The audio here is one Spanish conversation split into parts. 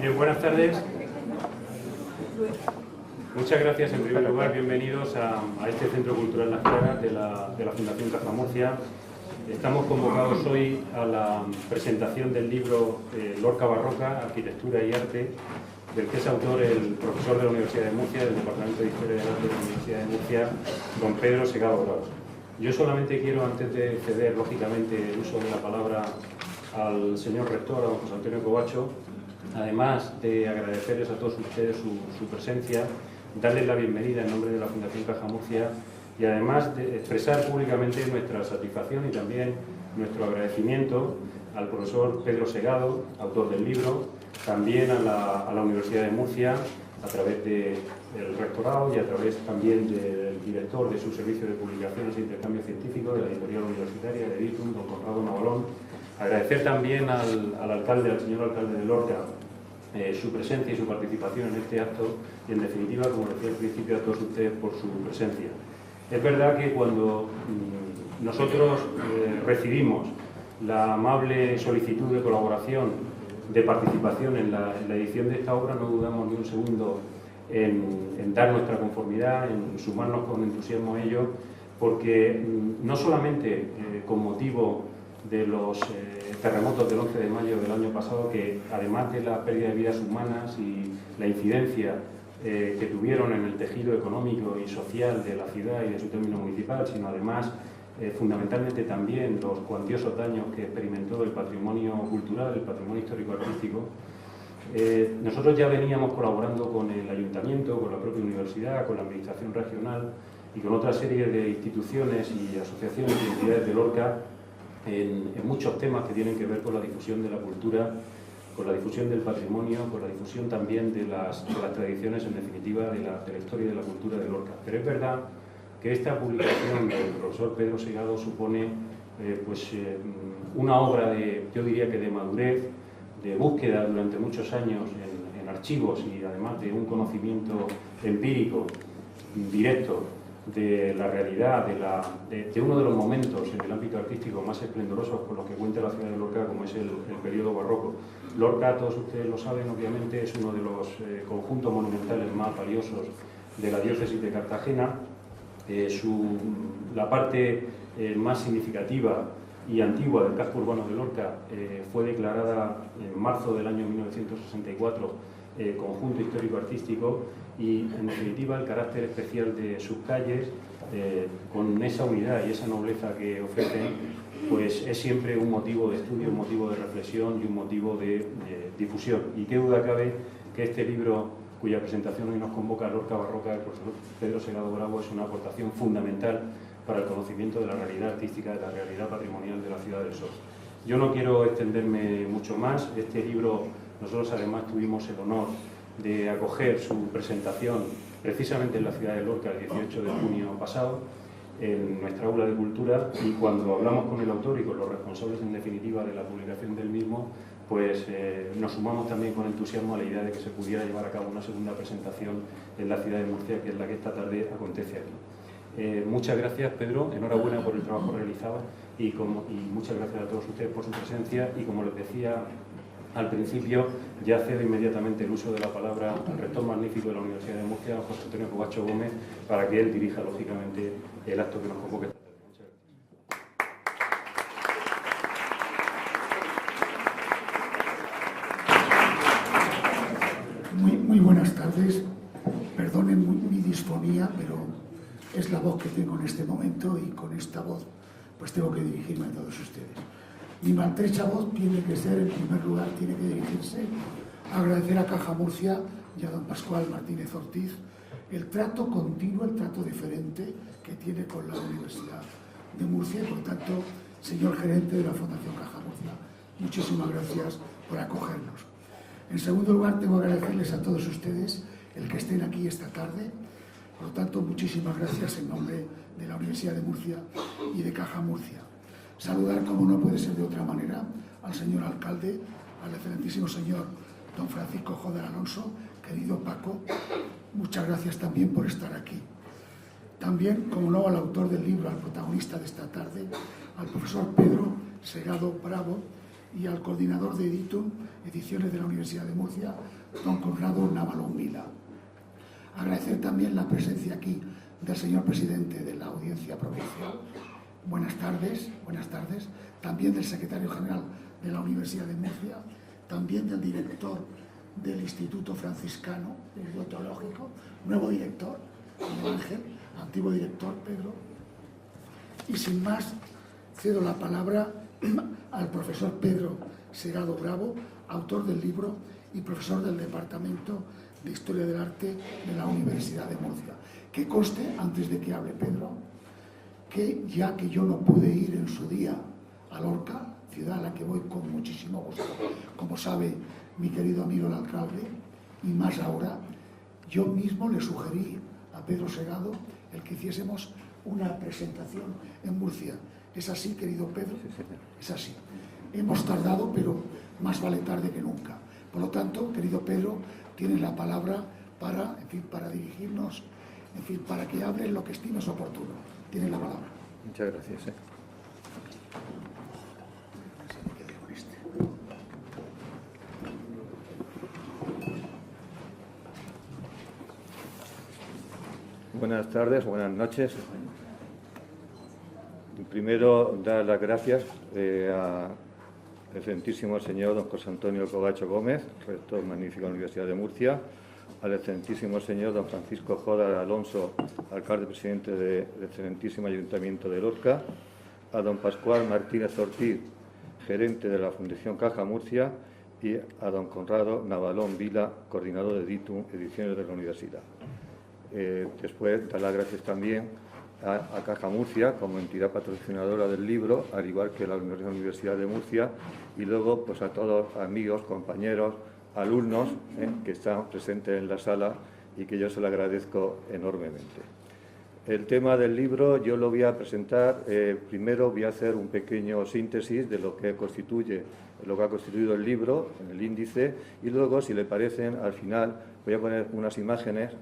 Bien, buenas tardes. Muchas gracias en primer lugar, bienvenidos a este Centro Cultural Las Claras de la Fundación Caja Murcia. Estamos convocados hoy a la presentación del libro Lorca Barroca, Arquitectura y Arte, del que es autor el profesor de la Universidad de Murcia, del Departamento de Historia del Arte de la Universidad de Murcia, don Pedro Segado Bravo. Yo solamente quiero, antes de ceder lógicamente el uso de la palabra al señor rector, a don José Antonio Covacho, además de agradecerles a todos ustedes su presencia, darles la bienvenida en nombre de la Fundación Caja Murcia y además de expresar públicamente nuestra satisfacción y también nuestro agradecimiento al profesor Pedro Segado, autor del libro, también a la Universidad de Murcia, a través del rectorado y a través también del director de su servicio de publicaciones e intercambio científico de la editorial universitaria de Editum, don Conrado Navalón. Agradecer también al alcalde, al señor alcalde de Lorca, su presencia y su participación en este acto y, en definitiva, como decía al principio, a todos ustedes por su presencia. Es verdad que cuando nosotros recibimos la amable solicitud de colaboración, de participación en la edición de esta obra, no dudamos ni un segundo en dar nuestra conformidad, en sumarnos con entusiasmo a ello, porque no solamente con motivo de los terremotos del 11 de mayo del año pasado, que además de la pérdida de vidas humanas y la incidencia que tuvieron en el tejido económico y social de la ciudad y de su término municipal, sino además fundamentalmente también los cuantiosos daños que experimentó el patrimonio cultural, el patrimonio histórico-artístico. Nosotros ya veníamos colaborando con el ayuntamiento, con la propia universidad, con la administración regional y con otra serie de instituciones y asociaciones y entidades de Lorca en muchos temas que tienen que ver con la difusión de la cultura, con la difusión del patrimonio, con la difusión también de las tradiciones, en definitiva, de la historia y de la cultura de Lorca. Pero es verdad que esta publicación del profesor Pedro Segado supone una obra yo diría que de madurez, de búsqueda durante muchos años en archivos y además de un conocimiento empírico, directo, de la realidad, de uno de los momentos en el ámbito artístico más esplendorosos con los que cuenta la ciudad de Lorca, como es el periodo barroco. Lorca, todos ustedes lo saben, obviamente, es uno de los conjuntos monumentales más valiosos de la diócesis de Cartagena. La parte más significativa y antigua del casco urbano de Lorca fue declarada en marzo del año 1964 conjunto histórico-artístico y, en definitiva, el carácter especial de sus calles, con esa unidad y esa nobleza que ofrecen, pues es siempre un motivo de estudio, un motivo de reflexión y un motivo de difusión. Y qué duda cabe que este libro, cuya presentación hoy nos convoca, Lorca Barroca, del profesor Pedro Segado Bravo, es una aportación fundamental para el conocimiento de la realidad artística, de la realidad patrimonial de la Ciudad del Sol. Yo no quiero extenderme mucho más. Este libro, nosotros además tuvimos el honor de acoger su presentación precisamente en la ciudad de Lorca el 18 de junio pasado, en nuestra aula de cultura, y cuando hablamos con el autor y con los responsables en definitiva de la publicación del mismo, pues nos sumamos también con entusiasmo a la idea de que se pudiera llevar a cabo una segunda presentación en la ciudad de Murcia, que es la que esta tarde acontece aquí. Muchas gracias, Pedro, enhorabuena por el trabajo realizado y muchas gracias a todos ustedes por su presencia, y como les decía al principio, ya cedo inmediatamente el uso de la palabra al rector magnífico de la Universidad de Murcia, José Antonio Covacho Gómez, para que él dirija lógicamente el acto que nos convoca esta tarde. Muchas gracias. Muy buenas tardes. Perdonen mi disfonía, pero es la voz que tengo en este momento y con esta voz pues tengo que dirigirme a todos ustedes. Mi maltrecha voz tiene que ser, en primer lugar, tiene que dirigirse a agradecer a Caja Murcia y a don Pascual Martínez Ortiz el trato continuo, el trato diferente que tiene con la Universidad de Murcia y, por tanto, señor gerente de la Fundación Caja Murcia, muchísimas gracias por acogernos. En segundo lugar, tengo que agradecerles a todos ustedes el que estén aquí esta tarde. Por lo tanto, muchísimas gracias en nombre de la Universidad de Murcia y de Caja Murcia. Saludar, como no puede ser de otra manera, al señor alcalde, al excelentísimo señor don Francisco Joder Alonso, querido Paco, muchas gracias también por estar aquí. También, como no, al autor del libro, al protagonista de esta tarde, al profesor Pedro Segado Bravo, y al coordinador de Editum, Ediciones de la Universidad de Murcia, don Conrado Navalón Vila. Agradecer también la presencia aquí del señor presidente de la Audiencia Provincial. Buenas tardes. También del secretario general de la Universidad de Murcia, también del director del Instituto Franciscano Teológico, nuevo director, Miguel Ángel, antiguo director, Pedro. Y sin más, cedo la palabra al profesor Pedro Segado Bravo, autor del libro y profesor del Departamento de Historia del Arte de la Universidad de Murcia. Que conste, antes de que hable Pedro, que ya que yo no pude ir en su día a Lorca, ciudad a la que voy con muchísimo gusto, como sabe mi querido amigo el alcalde, y más ahora, yo mismo le sugerí a Pedro Segado el que hiciésemos una presentación en Murcia. ¿Es así, querido Pedro? Sí, señor. Es así. Hemos tardado, pero más vale tarde que nunca. Por lo tanto, querido Pedro, tienes la palabra para dirigirnos, para que hable lo que estimes oportuno. Tienes la palabra. Muchas gracias. Buenas tardes, buenas noches. Primero, dar las gracias al excelentísimo señor don José Antonio Covacho Gómez, rector magnífico de la Universidad de Murcia, al excelentísimo señor don Francisco Jodar Alonso, alcalde presidente del excelentísimo Ayuntamiento de Lorca, a don Pascual Martínez Ortiz, gerente de la Fundación Caja Murcia, y a don Conrado Navalón Vila, coordinador de Editum, Ediciones de la Universidad. Después, dar las gracias también a Caja Murcia como entidad patrocinadora del libro, al igual que la Universidad de Murcia, y luego pues a todos amigos, compañeros, alumnos que están presentes en la sala y que yo se lo agradezco enormemente. El tema del libro yo lo voy a presentar, primero voy a hacer un pequeño síntesis de lo que constituye, lo que ha constituido el libro, en el índice, y luego, si le parecen, al final voy a poner unas imágenes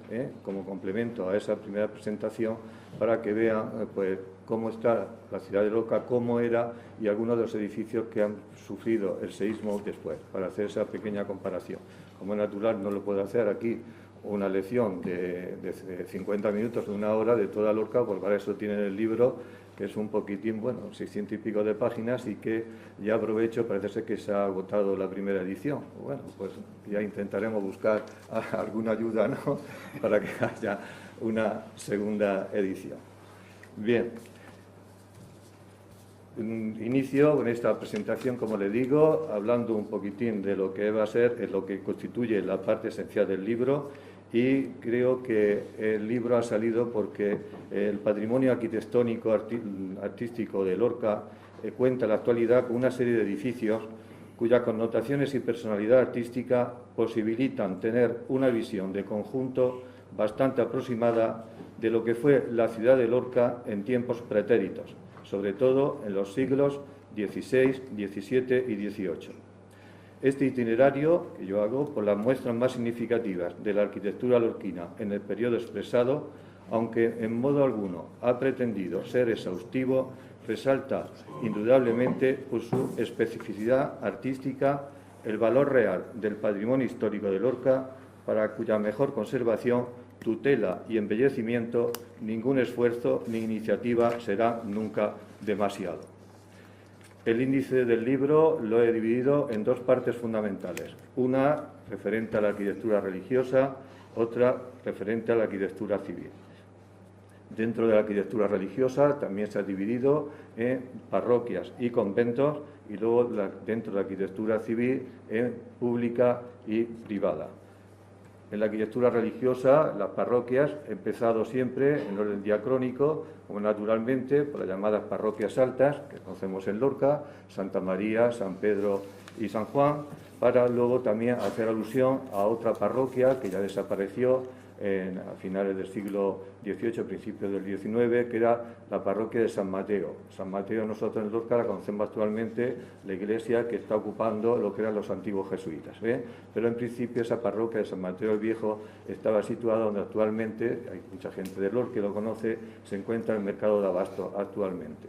como complemento a esa primera presentación para que vean pues, cómo está la ciudad de Lorca, cómo era y algunos de los edificios que han sufrido el seísmo después, para hacer esa pequeña comparación. Como es natural, no lo puedo hacer aquí una lección de 50 minutos, de una hora de toda Lorca, porque para eso tienen el libro, que es un poquitín, 600 y pico de páginas, y que ya aprovecho, parece ser que se ha agotado la primera edición. Bueno, pues ya intentaremos buscar alguna ayuda, ¿no?, para que haya una segunda edición. Bien. Inicio con esta presentación, como le digo, hablando un poquitín de lo que va a ser, lo que constituye la parte esencial del libro, y creo que el libro ha salido porque el patrimonio arquitectónico artístico de Lorca cuenta en la actualidad con una serie de edificios cuyas connotaciones y personalidad artística posibilitan tener una visión de conjunto bastante aproximada de lo que fue la ciudad de Lorca en tiempos pretéritos, sobre todo en los siglos XVI, XVII y XVIII. Este itinerario que yo hago por las muestras más significativas de la arquitectura lorquina en el periodo expresado, aunque en modo alguno ha pretendido ser exhaustivo, resalta indudablemente por su especificidad artística el valor real del patrimonio histórico de Lorca, para cuya mejor conservación, tutela y embellecimiento ningún esfuerzo ni iniciativa será nunca demasiado. El índice del libro lo he dividido en dos partes fundamentales, una referente a la arquitectura religiosa, otra referente a la arquitectura civil. Dentro de la arquitectura religiosa también se ha dividido en parroquias y conventos, y luego dentro de la arquitectura civil en pública y privada. En la arquitectura religiosa, las parroquias han empezado siempre en orden diacrónico, como naturalmente por las llamadas parroquias altas, que conocemos en Lorca, Santa María, San Pedro y San Juan, para luego también hacer alusión a otra parroquia que ya desapareció a finales del siglo XVIII, principios del XIX, que era la parroquia de San Mateo. San Mateo nosotros en Lorca la conocemos actualmente la iglesia que está ocupando lo que eran los antiguos jesuitas, pero en principio esa parroquia de San Mateo el Viejo estaba situada donde actualmente, hay mucha gente de Lorca que lo conoce, se encuentra el mercado de Abasto actualmente.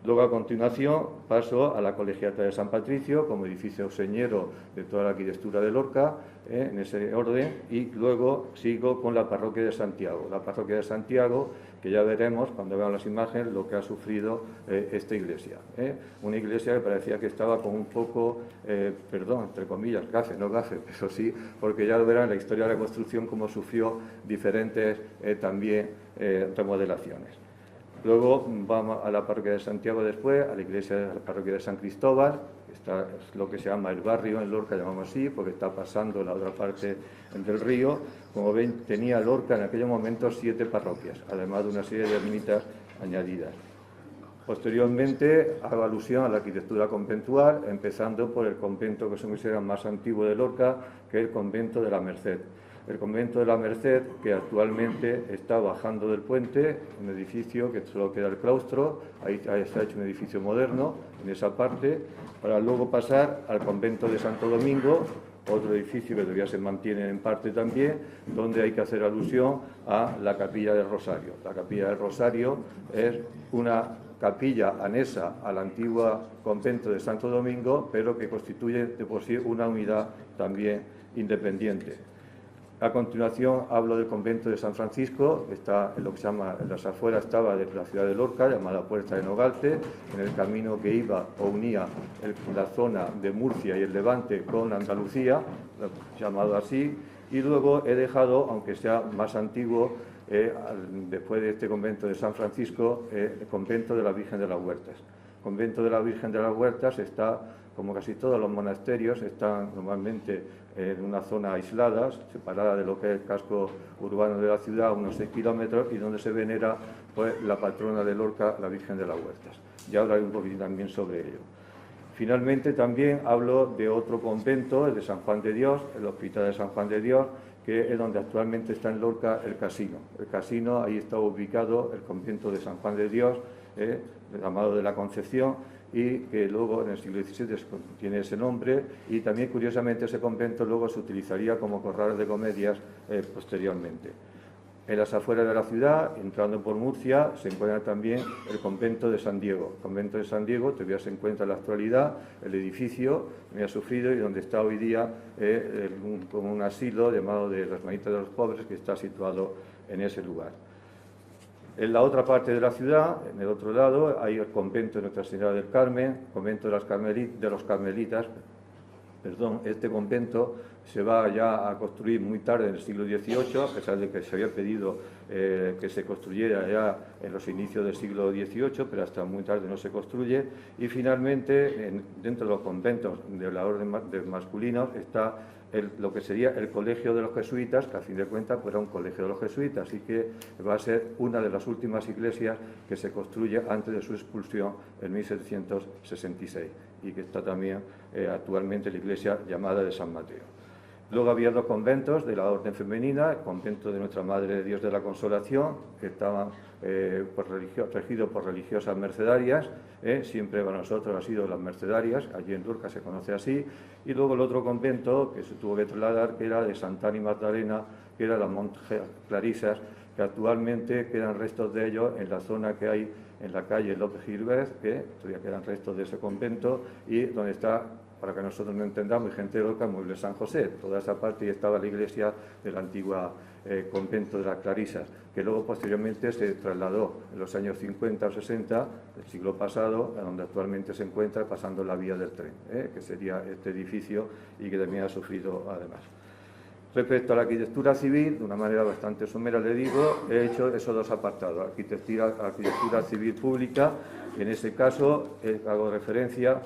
Luego, a continuación, paso a la Colegiata de San Patricio como edificio señero de toda la arquitectura de Lorca, en ese orden, y luego sigo con la Parroquia de Santiago. La Parroquia de Santiago, que ya veremos cuando veamos las imágenes lo que ha sufrido esta iglesia. Una iglesia que parecía que estaba con un poco, perdón, entre comillas, gafe, no gafe, pero sí, porque ya lo verán en la historia de la construcción cómo sufrió diferentes también remodelaciones. Luego vamos a la parroquia de Santiago después, a la iglesia de la parroquia de San Cristóbal, está es lo que se llama el barrio en Lorca, llamamos así, porque está pasando la otra parte del río. Como ven, tenía Lorca en aquellos momentos 7 parroquias, además de una serie de ermitas añadidas. Posteriormente hago alusión a la arquitectura conventual, empezando por el convento que se considera más antiguo de Lorca, que es el convento de la Merced. El convento de la Merced, que actualmente está bajando del puente, un edificio que solo queda el claustro, ahí está hecho un edificio moderno, en esa parte, para luego pasar al convento de Santo Domingo, otro edificio que todavía se mantiene en parte también, donde hay que hacer alusión a la Capilla del Rosario. La Capilla del Rosario es una capilla anexa al antiguo convento de Santo Domingo, pero que constituye de por sí una unidad también independiente. A continuación hablo del convento de San Francisco, que está en lo que se llama, en las afueras estaba de la ciudad de Lorca, llamada Puerta de Nogalte, en el camino que iba o unía la zona de Murcia y el Levante con Andalucía, llamado así, y luego he dejado, aunque sea más antiguo, después de este convento de San Francisco, el convento de la Virgen de las Huertas. El convento de la Virgen de las Huertas está, como casi todos los monasterios, están normalmente en una zona aislada, separada de lo que es el casco urbano de la ciudad, unos 6 kilómetros, y donde se venera pues, la patrona de Lorca, la Virgen de las Huertas. Ya hablaré un poquito también sobre ello. Finalmente también hablo de otro convento, el de San Juan de Dios, el Hospital de San Juan de Dios, que es donde actualmente está en Lorca el casino. El casino, ahí está ubicado el convento de San Juan de Dios, llamado de la Concepción, y que luego en el siglo XVII tiene ese nombre, y también curiosamente ese convento luego se utilizaría como corral de comedias posteriormente. En las afueras de la ciudad, entrando por Murcia, se encuentra también el convento de San Diego. El convento de San Diego todavía se encuentra en la actualidad, el edificio que ha sufrido y donde está hoy día como un asilo llamado de las Hermanitas de los Pobres, que está situado en ese lugar. En la otra parte de la ciudad, en el otro lado, hay el convento de Nuestra Señora del Carmen, convento de los Carmelitas. Este convento se va ya a construir muy tarde, en el siglo XVIII, a pesar de que se había pedido que se construyera ya en los inicios del siglo XVIII, pero hasta muy tarde no se construye. Y finalmente, dentro de los conventos de la orden de masculinos está lo que sería el Colegio de los Jesuitas, que a fin de cuentas pues, era un colegio de los jesuitas, así que va a ser una de las últimas iglesias que se construye antes de su expulsión en 1766, y que está también actualmente la iglesia llamada de San Mateo. Luego había 2 conventos de la orden femenina, el convento de Nuestra Madre de Dios de la Consolación, que estaban regidos por religiosas mercedarias, siempre para nosotros ha sido las mercedarias, allí en Lorca se conoce así, y luego el otro convento que se tuvo que trasladar, que era de Santa Ana y Magdalena, que era las monjas clarisas, que actualmente quedan restos de ellos en la zona que hay en la calle López Gilbert, que todavía quedan restos de ese convento, y donde está, para que nosotros no entendamos, gente de Lorca, Mueble San José. Toda esa parte y estaba la iglesia del antiguo convento de las Clarisas, que luego posteriormente se trasladó en los años 50 o 60 del siglo pasado, a donde actualmente se encuentra pasando la vía del tren, que sería este edificio y que también ha sufrido además. Respecto a la arquitectura civil, de una manera bastante somera le digo, he hecho esos 2 apartados, arquitectura civil pública, en ese caso hago referencia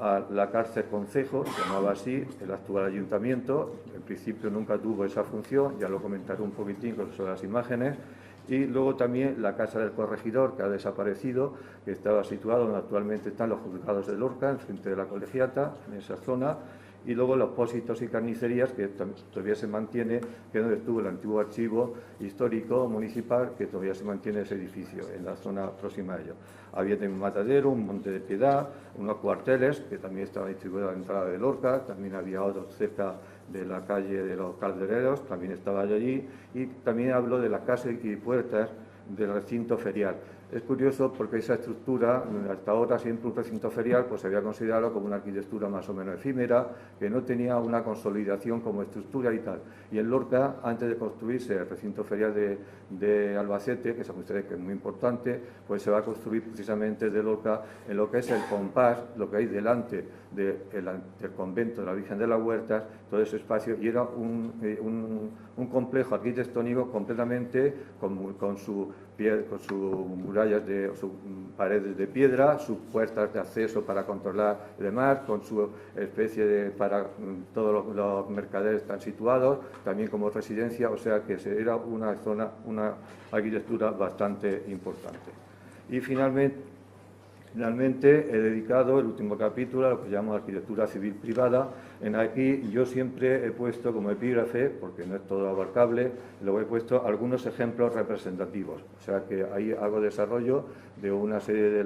a la cárcel concejo, se llamaba así, el actual ayuntamiento, en principio nunca tuvo esa función, ya lo comentaré un poquitín sobre las imágenes, y luego también la casa del corregidor, que ha desaparecido, que estaba situado donde actualmente están los juzgados de Lorca, en frente de la colegiata, en esa zona, y luego los pósitos y carnicerías, que todavía se mantiene, que es donde estuvo el antiguo archivo histórico municipal, que todavía se mantiene ese edificio, en la zona próxima a ello. Había también un matadero, un monte de piedad, unos cuarteles, que también estaban distribuidos a la entrada de Lorca, también había otros cerca de la calle de los Caldereros, también estaba allí, y también hablo de las casas y puertas del recinto ferial. Es curioso porque esa estructura, hasta ahora siempre un recinto ferial, pues se había considerado como una arquitectura más o menos efímera, que no tenía una consolidación como estructura y tal. Y en Lorca, antes de construirse el recinto ferial de Albacete, que saben ustedes que es muy importante, pues se va a construir precisamente de Lorca en lo que es el compás, lo que hay delante del convento de la Virgen de las Huertas, todo ese espacio, y era un complejo arquitectónico completamente con sus murallas, sus paredes de piedra, sus puertas de acceso para controlar y demás, con su especie de, para todos los mercaderes están situados, también como residencia, o sea que era una zona, una arquitectura bastante importante. Y finalmente he dedicado el último capítulo a lo que llamo arquitectura civil privada. En aquí yo siempre he puesto como epígrafe, porque no es todo abarcable, luego he puesto algunos ejemplos representativos. O sea que ahí hago desarrollo de una serie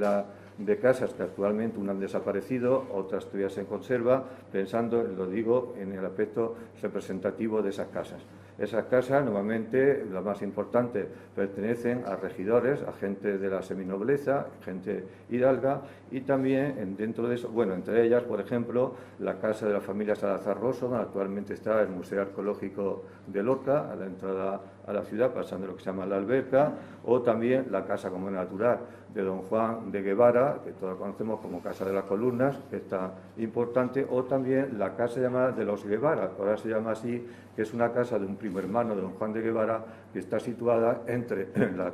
de casas que actualmente unas han desaparecido, otras todavía se conservan, pensando, lo digo, en el aspecto representativo de esas casas. Esas casas, normalmente, las más importantes, pertenecen a regidores, a gente de la seminobleza, gente hidalga, y también dentro de eso, bueno, entre ellas, por ejemplo, la casa de la familia Salazar Rosso, donde actualmente está el Museo Arqueológico de Lorca, a la entrada a la ciudad, pasando lo que se llama la Alberca, o también la Casa Común Natural de don Juan de Guevara, que todos conocemos como Casa de las Columnas, que está importante, o también la casa llamada de los Guevara, ahora se llama así, que es una casa de un primo hermano de don Juan de Guevara, que está situada entre la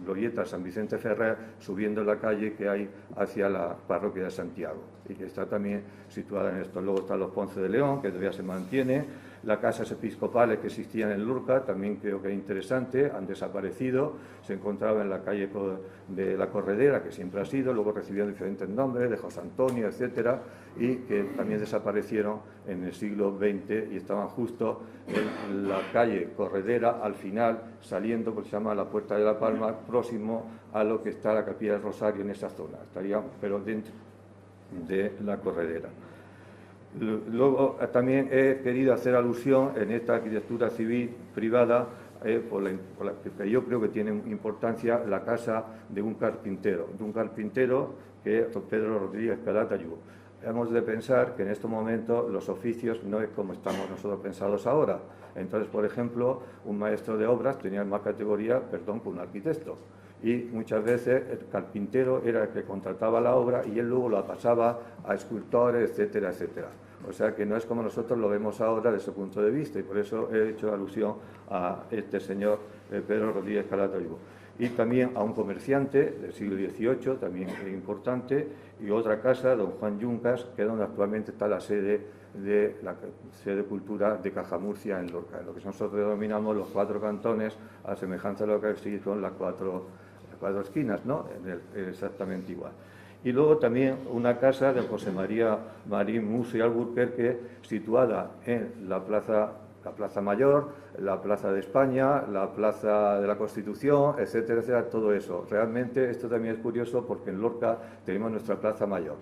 glorieta San Vicente Ferrer, subiendo la calle que hay hacia la parroquia de Santiago, y que está también situada en esto. Luego están los Ponce de León, que todavía se mantiene, las casas episcopales que existían en Lorca, también creo que es interesante, han desaparecido, se encontraba en la calle de la Corredera, que siempre ha sido, luego recibieron diferentes nombres, de José Antonio, etcétera, y que también desaparecieron en el siglo XX y estaban justo en la calle Corredera, al final, saliendo, porque se llama la Puerta de la Palma, próximo a lo que está la Capilla del Rosario en esa zona, estaría, pero dentro de la Corredera. Luego también he querido hacer alusión en esta arquitectura civil privada, que yo creo que tiene importancia, la casa de un carpintero que es Pedro Rodríguez Calatayud. Hemos de pensar que en estos momentos los oficios no es como estamos nosotros pensados ahora. Entonces, por ejemplo, un maestro de obras tenía más categoría, que un arquitecto. Y muchas veces el carpintero era el que contrataba la obra y él luego la pasaba a escultores, etcétera, etcétera. O sea que no es como nosotros lo vemos ahora desde ese punto de vista, y por eso he hecho alusión a este señor Pedro Rodríguez Calatayud. Y también a un comerciante del siglo XVIII, también importante, y otra casa, don Juan Yuncas, que es donde actualmente está la sede de la sede de cultura de Cajamurcia en Lorca, lo que nosotros denominamos los 4 cantones, a semejanza de lo que sí son las cuatro esquinas, ¿no? Exactamente igual. Y luego también una casa de José María Marín Musso y Alburquerque, situada en la Plaza Mayor, la Plaza de España, la Plaza de la Constitución, etcétera, etcétera, todo eso. Realmente esto también es curioso porque en Lorca tenemos nuestra Plaza Mayor,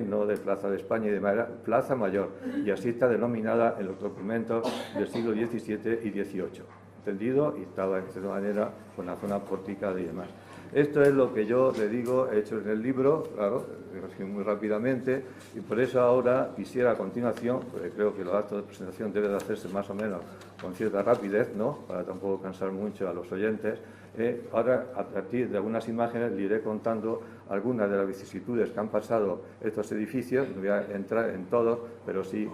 no de Plaza de España y de manera Plaza Mayor, y así está denominada en los documentos del siglo XVII y XVIII. ¿Entendido? Y estaba de cierta manera con la zona pórtica y demás. Esto es lo que yo le digo, he hecho en el libro, claro, muy rápidamente, y por eso ahora quisiera a continuación, porque creo que los actos de presentación deben de hacerse más o menos con cierta rapidez, ¿no?, para tampoco cansar mucho a los oyentes. Ahora, a partir de algunas imágenes, le iré contando algunas de las vicisitudes que han pasado estos edificios. No voy a entrar en todos, pero sí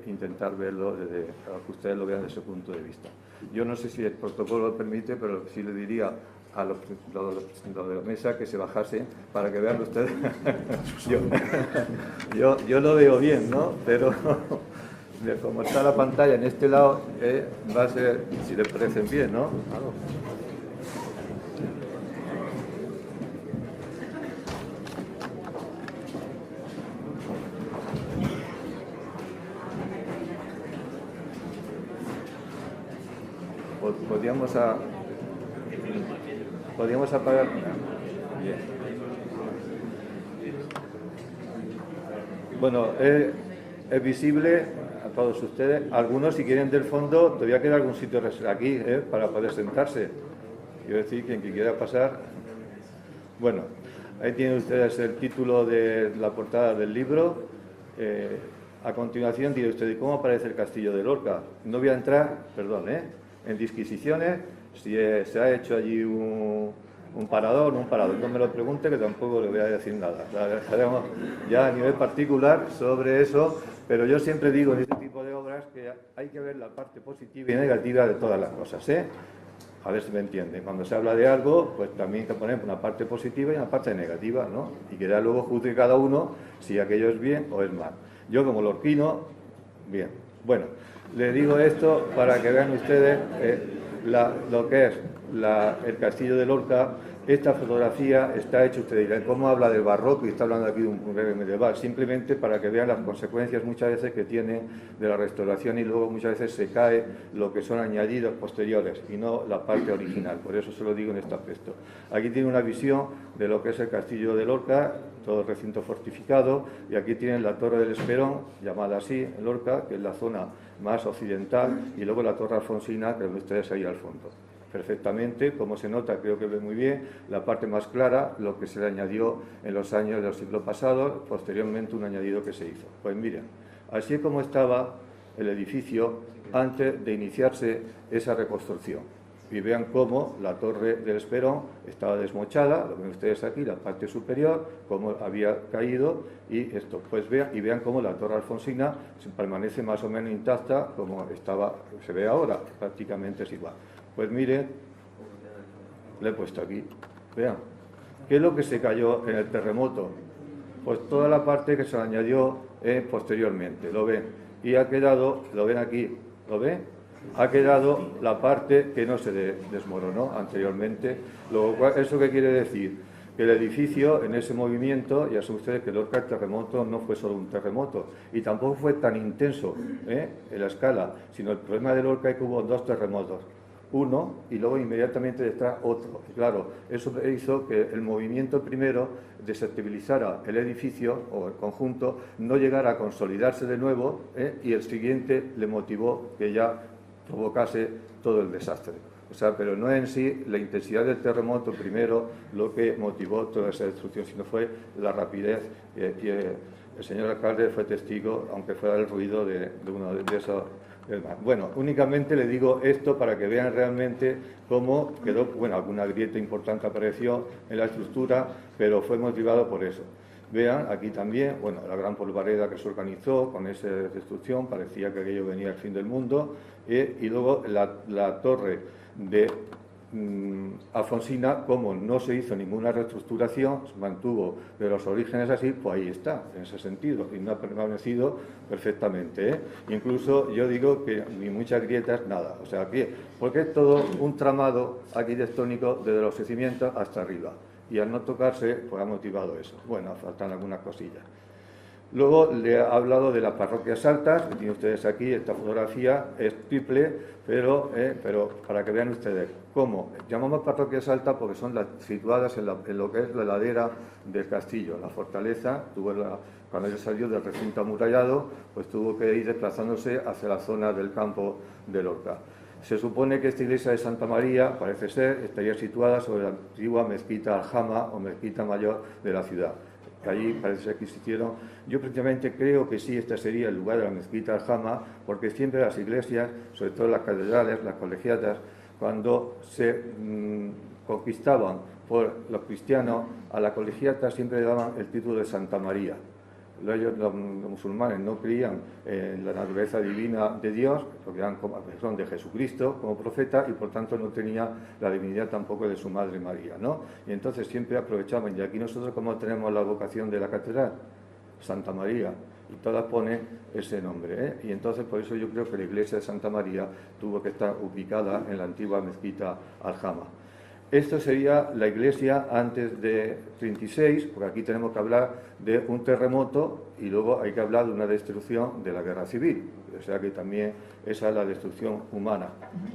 intentar verlo desde que ustedes lo vean desde ese punto de vista. Yo no sé si el protocolo lo permite, pero sí le diría a los de la mesa que se bajasen para que vean ustedes. yo lo veo bien, ¿no? Pero como está la pantalla en este lado, va a ser, si les parecen bien, ¿no? Claro. Podríamos apagar. Bien. Bueno, es visible a todos ustedes. Algunos, si quieren del fondo, todavía queda algún sitio aquí para poder sentarse. Quiero decir, quien quiera pasar. Bueno, ahí tienen ustedes el título de la portada del libro. A continuación diré usted, ¿cómo aparece el castillo de Lorca? No voy a entrar, perdón, en disquisiciones, si se ha hecho allí un parador, no me lo pregunte, que tampoco le voy a decir nada. La dejaremos ya a nivel particular sobre eso, pero yo siempre digo en este tipo de obras que hay que ver la parte positiva y negativa de todas las cosas, A ver si me entienden. Cuando se habla de algo, pues también hay que poner una parte positiva y una parte negativa, ¿no? Y que ya luego juzgue cada uno si aquello es bien o es mal. Yo como lorquino, bien. Bueno, le digo esto para que vean ustedes lo que es el castillo de Lorca. Esta fotografía está hecha, ustedes dirán, ¿cómo habla del barroco y está hablando aquí de un breve medieval? Simplemente para que vean las consecuencias muchas veces que tiene de la restauración y luego muchas veces se cae lo que son añadidos posteriores y no la parte original. Por eso se lo digo en este aspecto. Aquí tiene una visión de lo que es el castillo de Lorca, todo el recinto fortificado, y aquí tienen la Torre del Esperón, llamada así, en Lorca, que es la zona más occidental, y luego la Torre Alfonsina, que ven ustedes ahí al fondo. Perfectamente, como se nota, creo que ve muy bien, la parte más clara, lo que se le añadió en los años del siglo pasado, posteriormente un añadido que se hizo. Pues miren, así es como estaba el edificio antes de iniciarse esa reconstrucción. Y vean cómo la Torre del Esperón estaba desmochada, lo ven ustedes aquí, la parte superior, cómo había caído, y esto, pues vean cómo la Torre Alfonsina permanece más o menos intacta, como estaba, se ve ahora, prácticamente es igual. Pues miren, le he puesto aquí, vean, ¿qué es lo que se cayó en el terremoto? Pues toda la parte que se añadió posteriormente, lo ven, y ha quedado, lo ven aquí, ¿lo ven? Ha quedado la parte que no se desmoronó anteriormente. ¿Eso qué quiere decir? Que el edificio, en ese movimiento, ya saben ustedes que Lorca, el terremoto no fue solo un terremoto, y tampoco fue tan intenso en la escala, sino el problema de Lorca es que hubo 2 terremotos. Uno y luego inmediatamente detrás otro. Y claro, eso hizo que el movimiento primero desestabilizara el edificio o el conjunto, no llegara a consolidarse de nuevo, y el siguiente le motivó que ya provocase todo el desastre. O sea, pero no en sí la intensidad del terremoto primero lo que motivó toda esa destrucción, sino fue la rapidez, y el señor alcalde fue testigo, aunque fuera el ruido de uno de esos. Bueno, únicamente le digo esto para que vean realmente cómo quedó, bueno, alguna grieta importante apareció en la estructura, pero fue motivado por eso. Vean, aquí también, bueno, la gran polvareda que se organizó con esa destrucción, parecía que aquello venía al fin del mundo, y luego la torre de Alfonsina, como no se hizo ninguna reestructuración, se mantuvo de los orígenes así, pues ahí está, en ese sentido, y no ha permanecido perfectamente. Incluso yo digo que ni muchas grietas, nada. O sea, aquí, porque es todo un tramado arquitectónico desde los cimientos hasta arriba, y al no tocarse, pues ha motivado eso. Bueno, faltan algunas cosillas. Luego le he hablado de las parroquias altas, que tienen ustedes aquí, esta fotografía es triple, pero para que vean ustedes cómo. Llamamos parroquias altas porque son las situadas en lo que es la ladera del castillo. La fortaleza, cuando ella salió del recinto amurallado, pues tuvo que ir desplazándose hacia la zona del campo de Lorca. Se supone que esta iglesia de Santa María, parece ser, estaría situada sobre la antigua mezquita Aljama o mezquita mayor de la ciudad. Que allí parece ser que existieron. Yo prácticamente creo que sí, este sería el lugar de la mezquita Aljama, porque siempre las iglesias, sobre todo las catedrales, las colegiatas, cuando se conquistaban por los cristianos, a la colegiata siempre le daban el título de Santa María. Los musulmanes no creían en la naturaleza divina de Dios, porque son de Jesucristo como profeta, y por tanto no tenía la divinidad tampoco de su madre María, ¿no? Y entonces siempre aprovechaban, y aquí nosotros como tenemos la vocación de la catedral, Santa María, y todas ponen ese nombre, y entonces por eso yo creo que la iglesia de Santa María tuvo que estar ubicada en la antigua mezquita Aljama. Esto sería la iglesia antes de 36, porque aquí tenemos que hablar de un terremoto y luego hay que hablar de una destrucción de la guerra civil. O sea que también esa es la destrucción humana.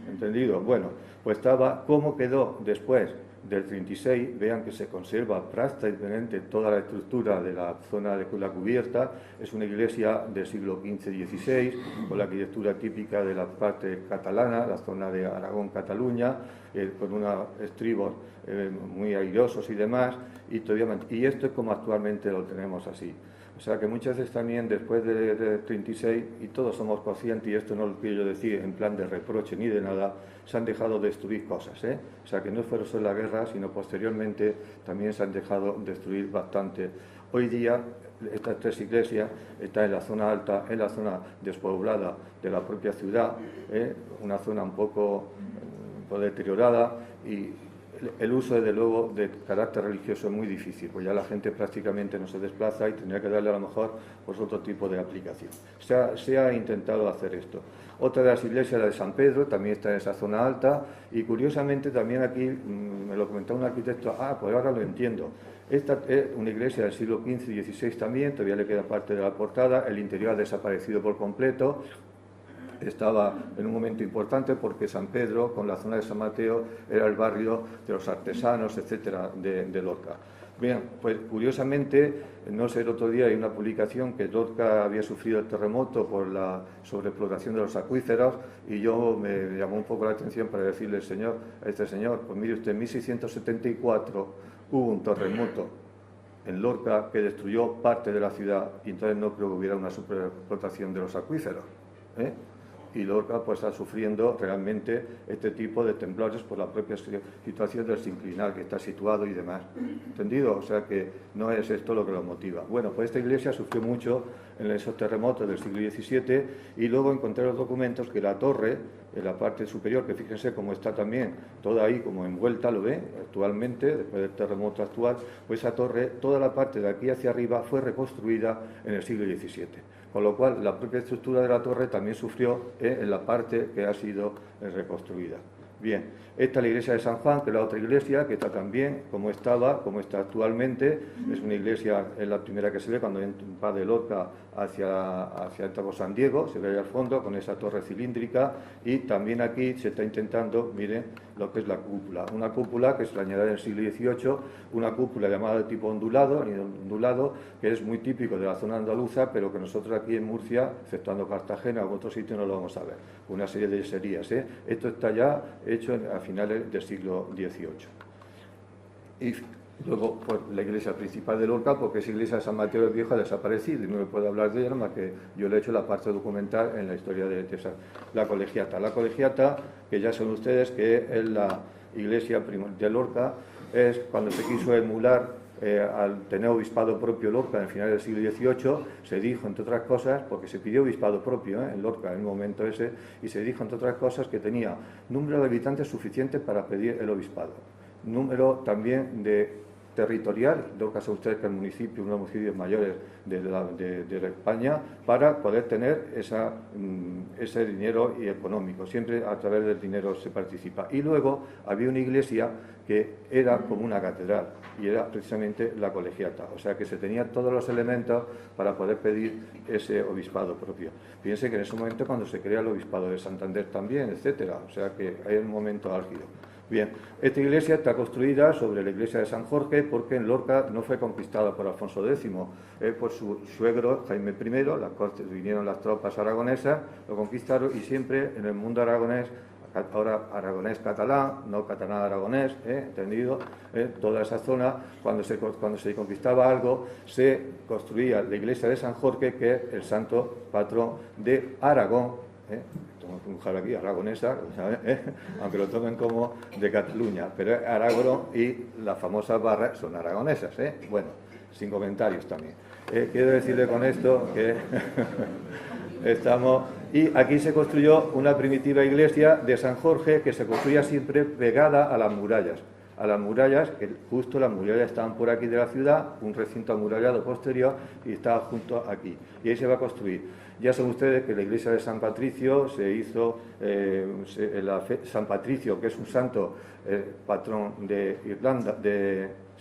¿Entendido? Bueno, pues estaba, ¿cómo quedó después? del 36, vean que se conserva prácticamente toda la estructura de la zona de la cubierta. Es una iglesia del siglo XV-XVI, con la arquitectura típica de la parte catalana, la zona de Aragón-Cataluña, con unos estribos muy airosos y demás, y esto es como actualmente lo tenemos así. O sea que muchas veces también después del 36, y todos somos conscientes, y esto no lo quiero decir en plan de reproche ni de nada, se han dejado destruir cosas, ¿eh? O sea que no fue solo la guerra, sino posteriormente también se han dejado destruir bastante. Hoy día estas tres iglesias están en la zona alta, en la zona despoblada de la propia ciudad, una zona un poco deteriorada, y el uso, desde luego, de carácter religioso es muy difícil, pues ya la gente prácticamente no se desplaza y tendría que darle a lo mejor pues otro tipo de aplicación. Se ha intentado hacer esto. Otra de las iglesias, la de San Pedro, también está en esa zona alta, y curiosamente también aquí, me lo comentaba un arquitecto, pues ahora lo entiendo. Esta es una iglesia del siglo XV y XVI también, todavía le queda parte de la portada, el interior ha desaparecido por completo. Estaba en un momento importante porque San Pedro, con la zona de San Mateo, era el barrio de los artesanos, etcétera, de Lorca. Bien, pues curiosamente, no sé, el otro día hay una publicación que Lorca había sufrido el terremoto por la sobreexplotación de los acuíferos, y yo me llamó un poco la atención para decirle a este señor, pues mire usted, en 1674 hubo un terremoto en Lorca que destruyó parte de la ciudad, y entonces no creo que hubiera una sobreexplotación de los acuíferos, y Lorca pues está sufriendo realmente este tipo de temblores por la propia situación del sinclinal que está situado y demás. ¿Entendido? O sea que no es esto lo que lo motiva. Bueno, pues esta iglesia sufrió mucho en esos terremotos del siglo XVII, y luego encontré los documentos que la torre, en la parte superior, que fíjense cómo está también toda ahí como envuelta, lo ven actualmente, después del terremoto actual, pues esa torre, toda la parte de aquí hacia arriba fue reconstruida en el siglo XVII. Con lo cual, la propia estructura de la torre también sufrió en la parte que ha sido reconstruida. Bien, esta es la iglesia de San Juan, que es la otra iglesia, que está también como está actualmente. Es una iglesia, es la primera que se ve cuando va de Lorca hacia el Cabo San Diego, se ve ahí al fondo con esa torre cilíndrica, y también aquí se está intentando, miren, lo que es la cúpula. Una cúpula que se le añadió en el siglo XVIII, una cúpula llamada de tipo ondulado, que es muy típico de la zona andaluza, pero que nosotros aquí en Murcia, exceptuando Cartagena o otros sitios, no lo vamos a ver. Una serie de yeserías, Esto está ya hecho a finales del siglo XVIII. Y luego, pues, la iglesia principal de Lorca, porque esa iglesia de San Mateo del Viejo ha desaparecido y no me puedo hablar de ella, más que yo le he hecho la parte documental en la historia de la colegiata. La colegiata, que ya saben ustedes que es la iglesia de Lorca, es cuando se quiso emular al tener obispado propio Lorca en el final del siglo XVIII, se dijo, entre otras cosas, porque se pidió obispado propio en Lorca en el momento ese, y se dijo, entre otras cosas, que tenía número de habitantes suficiente para pedir el obispado. Número también territorial, Lorca sabe ustedes que es uno de los municipios mayores de España, para poder tener ese dinero y económico. Siempre a través del dinero se participa. Y luego había una iglesia que era como una catedral, y era precisamente la colegiata. O sea que se tenía todos los elementos para poder pedir ese obispado propio. Fíjense que en ese momento cuando se crea el obispado de Santander también, etcétera. O sea que hay un momento álgido. Bien, esta iglesia está construida sobre la iglesia de San Jorge, porque en Lorca no fue conquistada por Alfonso X, por su suegro Jaime I. Vinieron las tropas aragonesas, lo conquistaron, y siempre en el mundo aragonés, ahora aragonés catalán, no catalán aragonés, ¿entendido? Toda esa zona, cuando se conquistaba algo, se construía la iglesia de San Jorge, que es el santo patrón de Aragón, un aquí, aragonesa, aunque lo tomen como de Cataluña, pero es Aragón, y las famosas barras son aragonesas, Bueno, sin comentarios también. Quiero decirle con esto que estamos... Y aquí se construyó una primitiva iglesia de San Jorge, que se construía siempre pegada a las murallas, que justo las murallas estaban por aquí de la ciudad, un recinto amurallado posterior, y estaba junto aquí. Y ahí se va a construir. Ya saben ustedes que la iglesia de San Patricio se hizo, San Patricio, que es un santo patrón de Irlanda,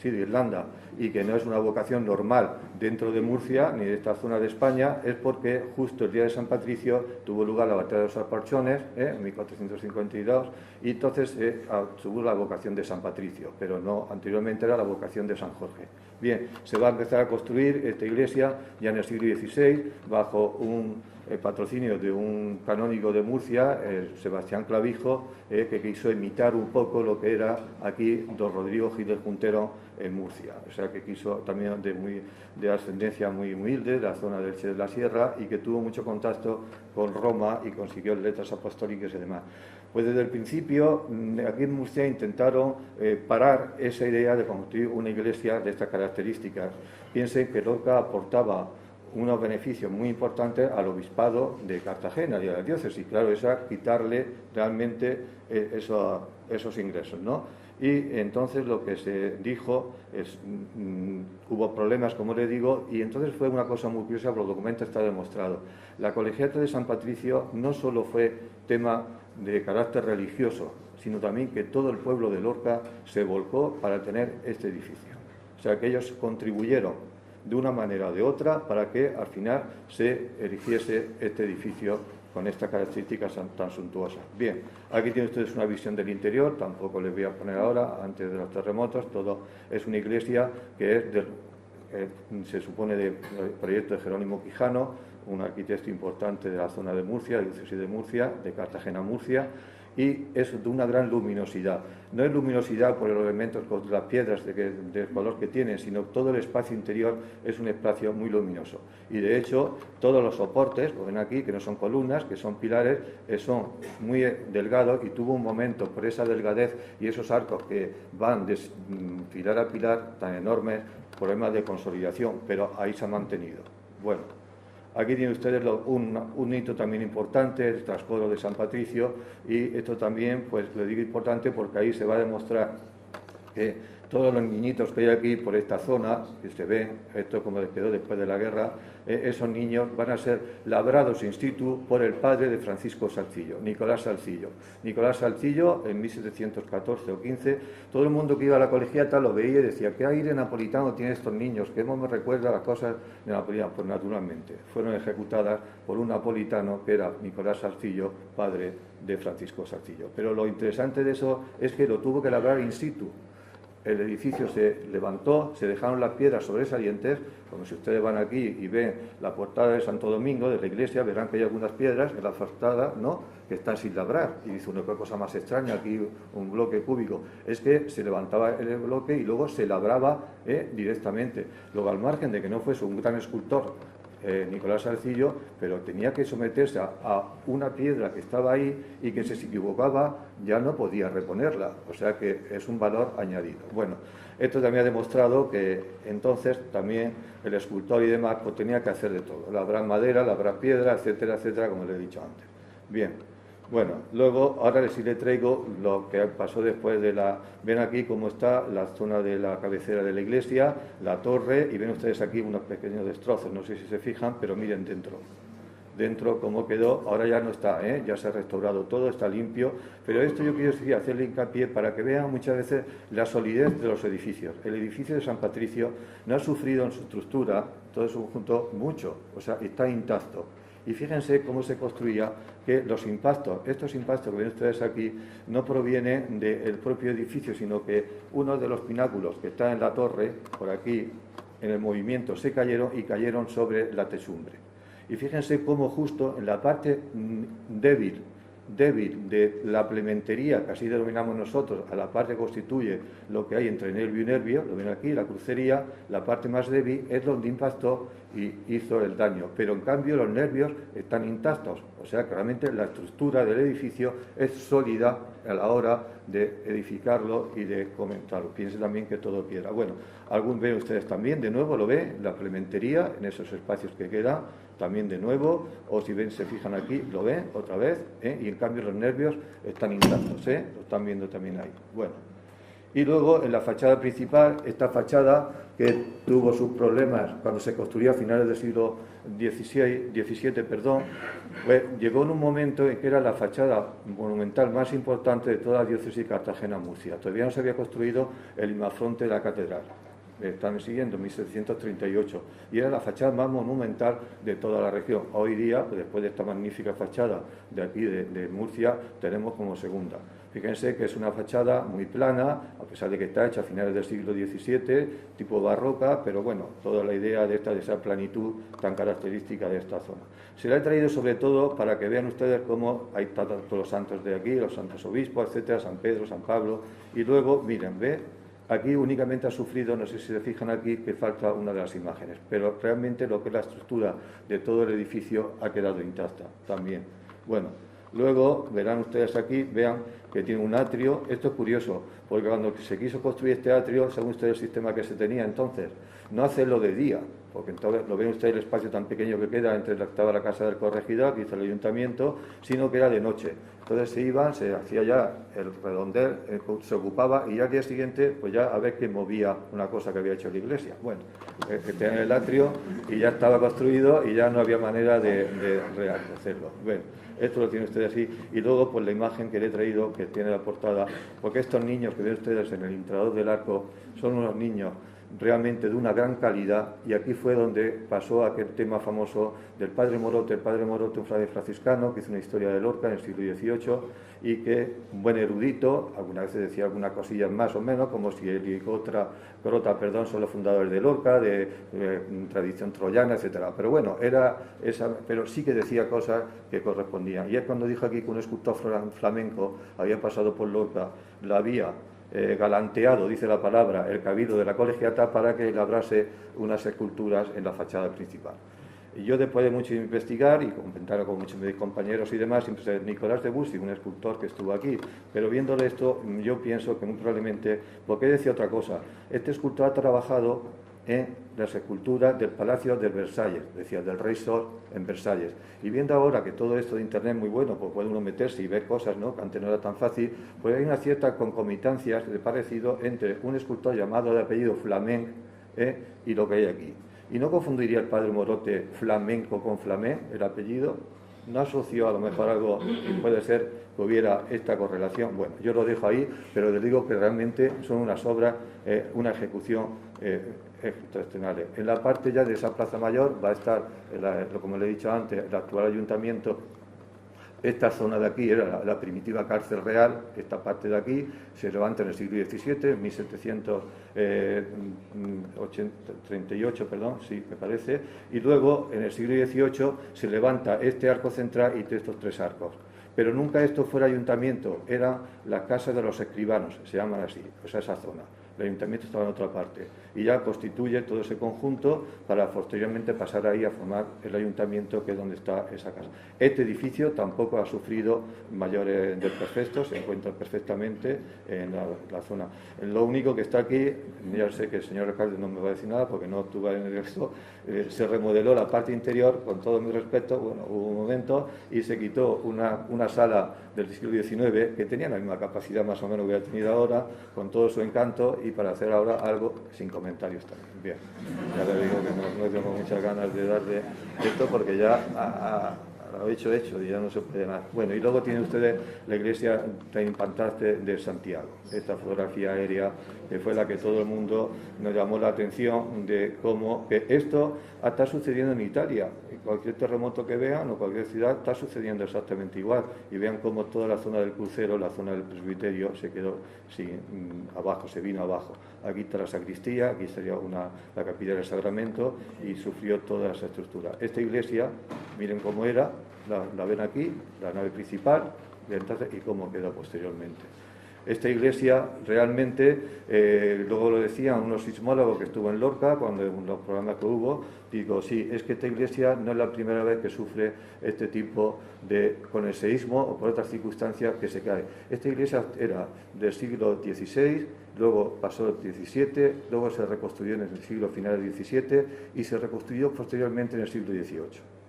sí, de Irlanda, y que no es una vocación normal dentro de Murcia ni de esta zona de España, es porque justo el día de San Patricio tuvo lugar la batalla de los Alparchones, en 1452, y entonces tuvo la vocación de San Patricio, pero no, anteriormente era la vocación de San Jorge. Bien, se va a empezar a construir esta iglesia ya en el siglo XVI bajo un patrocinio de un canónigo de Murcia, Sebastián Clavijo, que quiso imitar un poco lo que era aquí don Rodrigo Gil del Juntero en Murcia. O sea, que quiso también de ascendencia muy humilde, de la zona del Che de la Sierra, y que tuvo mucho contacto con Roma y consiguió letras apostólicas y demás. Pues desde el principio, aquí en Murcia intentaron parar esa idea de construir una iglesia de estas características. Piensen que Lorca aportaba unos beneficios muy importantes al obispado de Cartagena y a la diócesis. Claro, es quitarle realmente esos ingresos, ¿no? Y entonces lo que se dijo es, hubo problemas, como le digo, y entonces fue una cosa muy curiosa, por los documentos está demostrado. La colegiata de San Patricio no solo fue tema de carácter religioso, sino también que todo el pueblo de Lorca se volcó para tener este edificio. O sea, que ellos contribuyeron de una manera o de otra para que al final se erigiese este edificio con estas características tan suntuosas. Bien, aquí tienen ustedes una visión del interior, tampoco les voy a poner ahora, antes de los terremotos, todo es una iglesia que es se supone del proyecto de Jerónimo Quijano, un arquitecto importante de la zona de Murcia, diócesis de Murcia, de Cartagena-Murcia, y es de una gran luminosidad. No es luminosidad por los elementos, por las piedras del color que tienen, sino todo el espacio interior es un espacio muy luminoso. Y de hecho, todos los soportes, lo ven aquí, que no son columnas, que son pilares, son muy delgados, y tuvo un momento, por esa delgadez y esos arcos que van de pilar a pilar tan enormes, problemas de consolidación, pero ahí se ha mantenido. Bueno. Aquí tienen ustedes un hito también importante, el trascoro de San Patricio, y esto también, pues le digo importante porque ahí se va a demostrar que todos los niñitos que hay aquí por esta zona, que se ven, esto como les quedó después de la guerra, esos niños van a ser labrados in situ por el padre de Francisco Salcillo, Nicolás Salcillo. Nicolás Salcillo, en 1714 o 15, todo el mundo que iba a la colegiata lo veía y decía, ¿qué aire napolitano tienen estos niños? ¿Qué me recuerda las cosas de Napolitano? Pues naturalmente, fueron ejecutadas por un napolitano que era Nicolás Salcillo, padre de Francisco Salcillo. Pero lo interesante de eso es que lo tuvo que labrar in situ. El edificio se levantó, se dejaron las piedras sobresalientes, como si ustedes van aquí y ven la portada de Santo Domingo, de la iglesia, verán que hay algunas piedras en la fachada, ¿no?, que están sin labrar. Y dice uno, qué cosa más extraña, aquí un bloque cúbico. Es que se levantaba el bloque y luego se labraba directamente. Luego, al margen de que no fuese un gran escultor, Nicolás Salcillo, pero tenía que someterse a una piedra que estaba ahí y que si se equivocaba ya no podía reponerla, o sea que es un valor añadido. Bueno, esto también ha demostrado que entonces también el escultor y demás pues tenía que hacer de todo, labrar madera, labrar piedra, etcétera, etcétera, como le he dicho antes. Bien. Bueno, luego, ahora sí le traigo lo que pasó después de la... Ven aquí cómo está la zona de la cabecera de la iglesia, la torre, y ven ustedes aquí unos pequeños destrozos, no sé si se fijan, pero miren dentro. Dentro cómo quedó, ahora ya no está, ya se ha restaurado todo, está limpio, pero esto yo quiero decir, hacerle hincapié para que vean muchas veces la solidez de los edificios. El edificio de San Patricio no ha sufrido en su estructura, todo su conjunto, mucho, o sea, está intacto. Y fíjense cómo se construía, que los impactos, estos impactos que ven ustedes aquí, no provienen del propio edificio, sino que uno de los pináculos que está en la torre, por aquí, en el movimiento, se cayeron y cayeron sobre la techumbre. Y fíjense cómo justo en la parte débil de la plementería, que así denominamos nosotros, a la parte que constituye lo que hay entre nervio y nervio, lo ven aquí, la crucería, la parte más débil es donde impactó y hizo el daño, pero en cambio los nervios están intactos, o sea que realmente la estructura del edificio es sólida a la hora de edificarlo y de comentarlo. Piensen también que todo piedra. Bueno, algún ven ustedes también, de nuevo lo ven, la plementería en esos espacios que quedan, también de nuevo, o si ven, se fijan aquí, lo ven otra vez, y en cambio los nervios están intactos, lo están viendo también ahí. Bueno, y luego en la fachada principal, esta fachada que tuvo sus problemas cuando se construía a finales del siglo XVII, pues llegó en un momento en que era la fachada monumental más importante de toda la diócesis Cartagena-Murcia. Todavía no se había construido el imafronte de la catedral. Están siguiendo, 1738, y era la fachada más monumental de toda la región. Hoy día, pues, después de esta magnífica fachada de aquí, de Murcia, tenemos como segunda. Fíjense que es una fachada muy plana, a pesar de que está hecha a finales del siglo XVII, tipo barroca, pero bueno, toda la idea de esa planitud tan característica de esta zona. Se la he traído sobre todo para que vean ustedes cómo hay todos los santos de aquí, los santos obispos, etcétera, San Pedro, San Pablo, y luego, miren, ve. Aquí únicamente ha sufrido, no sé si se fijan aquí, que falta una de las imágenes, pero realmente lo que es la estructura de todo el edificio ha quedado intacta también. Bueno, luego verán ustedes aquí, vean que tiene un atrio. Esto es curioso, porque cuando se quiso construir este atrio, según ustedes el sistema que se tenía entonces, no hacerlo de día, porque entonces lo ven ustedes el espacio tan pequeño que queda entre la que estaba la casa del corregidor, que hizo el ayuntamiento, sino que era de noche. Entonces se iban, se hacía ya el redondel, se ocupaba, y ya al día siguiente, pues ya a ver quién movía una cosa que había hecho la iglesia. Bueno, que tenían el atrio y ya estaba construido y ya no había manera de rehacerlo. Bueno, esto lo tienen ustedes así. Y luego, pues la imagen que le he traído, que tiene la portada, porque estos niños que ven ustedes en el intrador del arco son unos niños realmente de una gran calidad, y aquí fue donde pasó aquel tema famoso del padre Morote. El padre Morote, un fraile franciscano que hizo una historia de Lorca en el siglo XVIII, y que, un buen erudito, algunas veces decía algunas cosillas más o menos, como si él y Crota, son los fundadores de Lorca, de tradición troyana, etcétera. Pero bueno, era esa, pero sí que decía cosas que correspondían. Y es cuando dijo aquí que un escultor flamenco había pasado por Lorca, la había galanteado, dice la palabra, el cabildo de la colegiata para que labrase unas esculturas en la fachada principal. Y yo, después de mucho investigar y comentar con muchos de mis compañeros y demás, siempre Nicolás de Bussi, un escultor que estuvo aquí, pero viéndole esto, yo pienso que muy probablemente, porque decía otra cosa, este escultor ha trabajado en las esculturas del Palacio de Versalles, decía, del Rey Sol en Versalles. Y viendo ahora que todo esto de Internet es muy bueno, pues puede uno meterse y ver cosas, ¿no?, que antes no era tan fácil, pues hay una cierta concomitancia de parecido entre un escultor llamado de apellido Flamenc y lo que hay aquí. Y no confundiría el padre Morote flamenco con Flamé, el apellido. No asoció a lo mejor algo, y puede ser que hubiera esta correlación. Bueno, yo lo dejo ahí, pero les digo que realmente son unas obras, una ejecución excepcionales. En la parte ya de esa Plaza Mayor va a estar, como le he dicho antes, el actual ayuntamiento. Esta zona de aquí era la primitiva cárcel real. Esta parte de aquí se levanta en el siglo XVII, 1738, sí, me parece, y luego en el siglo XVIII se levanta este arco central y estos tres arcos. Pero nunca esto fuera ayuntamiento, eran las casas de los escribanos, se llaman así, pues esa zona. El ayuntamiento estaba en otra parte y ya constituye todo ese conjunto para posteriormente pasar ahí a formar el ayuntamiento, que es donde está esa casa. Este edificio tampoco ha sufrido mayores desperfectos, se encuentra perfectamente en la zona. Lo único que está aquí, ya sé que el señor alcalde no me va a decir nada porque no estuve en el resto, se remodeló la parte interior, con todo mi respeto. Bueno, hubo un momento y se quitó una sala del siglo XIX que tenía la misma capacidad más o menos que ha tenido ahora, con todo su encanto, y para hacer ahora algo sin comentarios también. Bien, ya le digo que no tengo muchas ganas de darle esto porque ya lo he hecho y ya no se puede más. Bueno, y luego tienen ustedes la iglesia tan impactante de Santiago. Esta fotografía aérea que fue la que todo el mundo nos llamó la atención de cómo que esto está sucediendo en Italia. Cualquier terremoto que vean o cualquier ciudad está sucediendo exactamente igual. Y vean cómo toda la zona del crucero, la zona del presbiterio, se quedó abajo, se vino abajo. Aquí está la sacristía, aquí sería la capilla del Sacramento, y sufrió toda esa estructura. Esta iglesia, miren cómo era, la ven aquí, la nave principal, y cómo quedó posteriormente. Esta iglesia realmente, luego lo decían unos sismólogos que estuvo en Lorca, cuando en los programas que hubo, digo, sí, es que esta iglesia no es la primera vez que sufre este tipo con el seísmo o por otras circunstancias que se cae. Esta iglesia era del siglo XVI, luego pasó al XVII, luego se reconstruyó en el siglo final del XVII y se reconstruyó posteriormente en el siglo XVIII.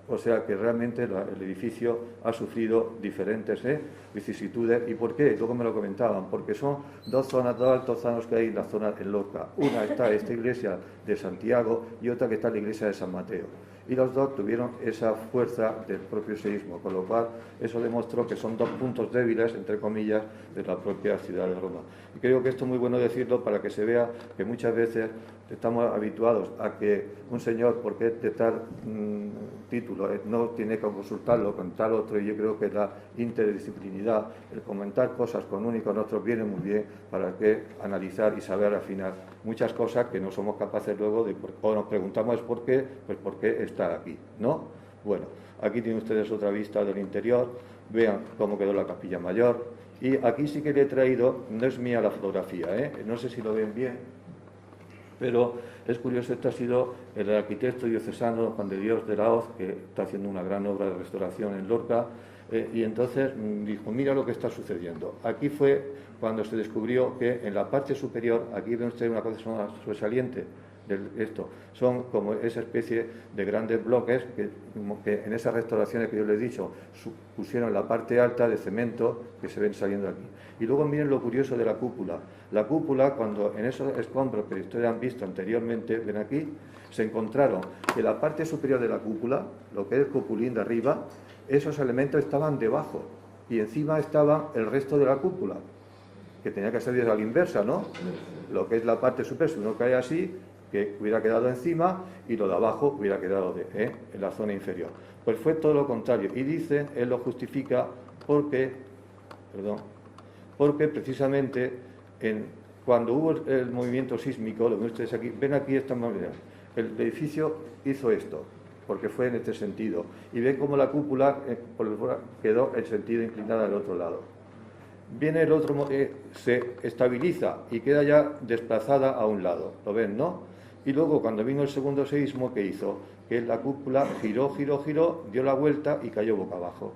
O sea que realmente el edificio ha sufrido diferentes vicisitudes. ¿Y por qué? Luego me lo comentaban, porque son dos altozanos que hay en la zona en Lorca. Una está esta iglesia de Santiago y otra que está la iglesia de San Mateo. y los dos tuvieron esa fuerza del propio seísmo, con lo cual eso demostró que son dos puntos débiles, entre comillas, de la propia ciudad de Roma. Y creo que esto es muy bueno decirlo para que se vea que muchas veces estamos habituados a que un señor, porque es de tal título, no tiene que consultarlo con tal otro, y yo creo que la interdisciplinidad, el comentar cosas con uno y con otro viene muy bien para que analizar y saber afinar muchas cosas que no somos capaces luego de, o nos preguntamos por qué, pues por qué está aquí, ¿no? Bueno, aquí tienen ustedes otra vista del interior, vean cómo quedó la capilla mayor, y aquí sí que le he traído, no es mía la fotografía, no sé si lo ven bien, pero es curioso, esto ha sido el arquitecto diocesano Juan de Dios de la Hoz, que está haciendo una gran obra de restauración en Lorca, y entonces dijo, mira lo que está sucediendo. Aquí fue cuando se descubrió que en la parte superior, aquí ven ustedes una cosa sobresaliente de esto, son como esa especie de grandes bloques que en esas restauraciones que yo les he dicho pusieron la parte alta de cemento que se ven saliendo aquí. Y luego miren lo curioso de la cúpula. La cúpula, cuando en esos escombros que ustedes han visto anteriormente, ven aquí, se encontraron que la parte superior de la cúpula, lo que es el cupulín de arriba, esos elementos estaban debajo y encima estaba el resto de la cúpula, que tenía que ser a la inversa, ¿no? Lo que es la parte superior, si uno cae así, que hubiera quedado encima, y lo de abajo hubiera quedado en la zona inferior. Pues fue todo lo contrario, y dice, él lo justifica porque precisamente cuando hubo el movimiento sísmico, lo ven ustedes aquí, ven aquí esta manera, el edificio hizo esto, porque fue en este sentido, y ven cómo la cúpula quedó en sentido inclinada al otro lado. Viene el otro, se estabiliza y queda ya desplazada a un lado, ¿lo ven, no? Y luego cuando vino el segundo seísmo, ¿qué hizo? Que la cúpula giró, dio la vuelta y cayó boca abajo.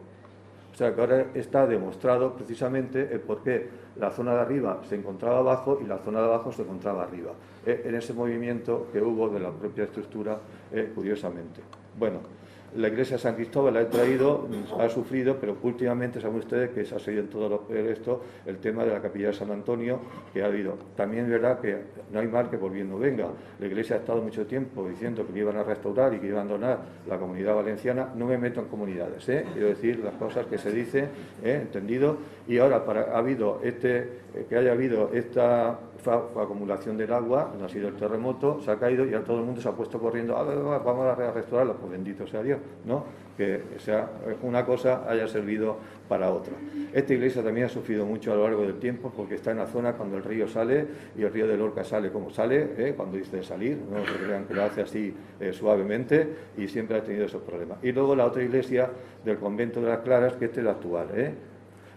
O sea que ahora está demostrado precisamente el por qué la zona de arriba se encontraba abajo y la zona de abajo se encontraba arriba, en ese movimiento que hubo de la propia estructura, curiosamente. Bueno, la iglesia de San Cristóbal la he traído, ha sufrido, pero últimamente saben ustedes que se ha seguido en todo esto el tema de la capilla de San Antonio, que ha habido. También es verdad que no hay mal que por bien no venga. La iglesia ha estado mucho tiempo diciendo que le iban a restaurar y que iban a donar la Comunidad Valenciana. No me meto en comunidades, quiero decir las cosas que se dicen, entendido. Y ahora que haya habido esta acumulación del agua, no ha sido el terremoto, se ha caído y ya todo el mundo se ha puesto corriendo, vamos a restaurarla, pues bendito sea Dios, ¿no? Que sea una cosa haya servido para otra. Esta iglesia también ha sufrido mucho a lo largo del tiempo porque está en la zona cuando el río sale, y el río de Lorca sale como sale, cuando dice salir, no se crean que lo hace así suavemente, y siempre ha tenido esos problemas. Y luego la otra iglesia del convento de las Claras, que esta es la actual,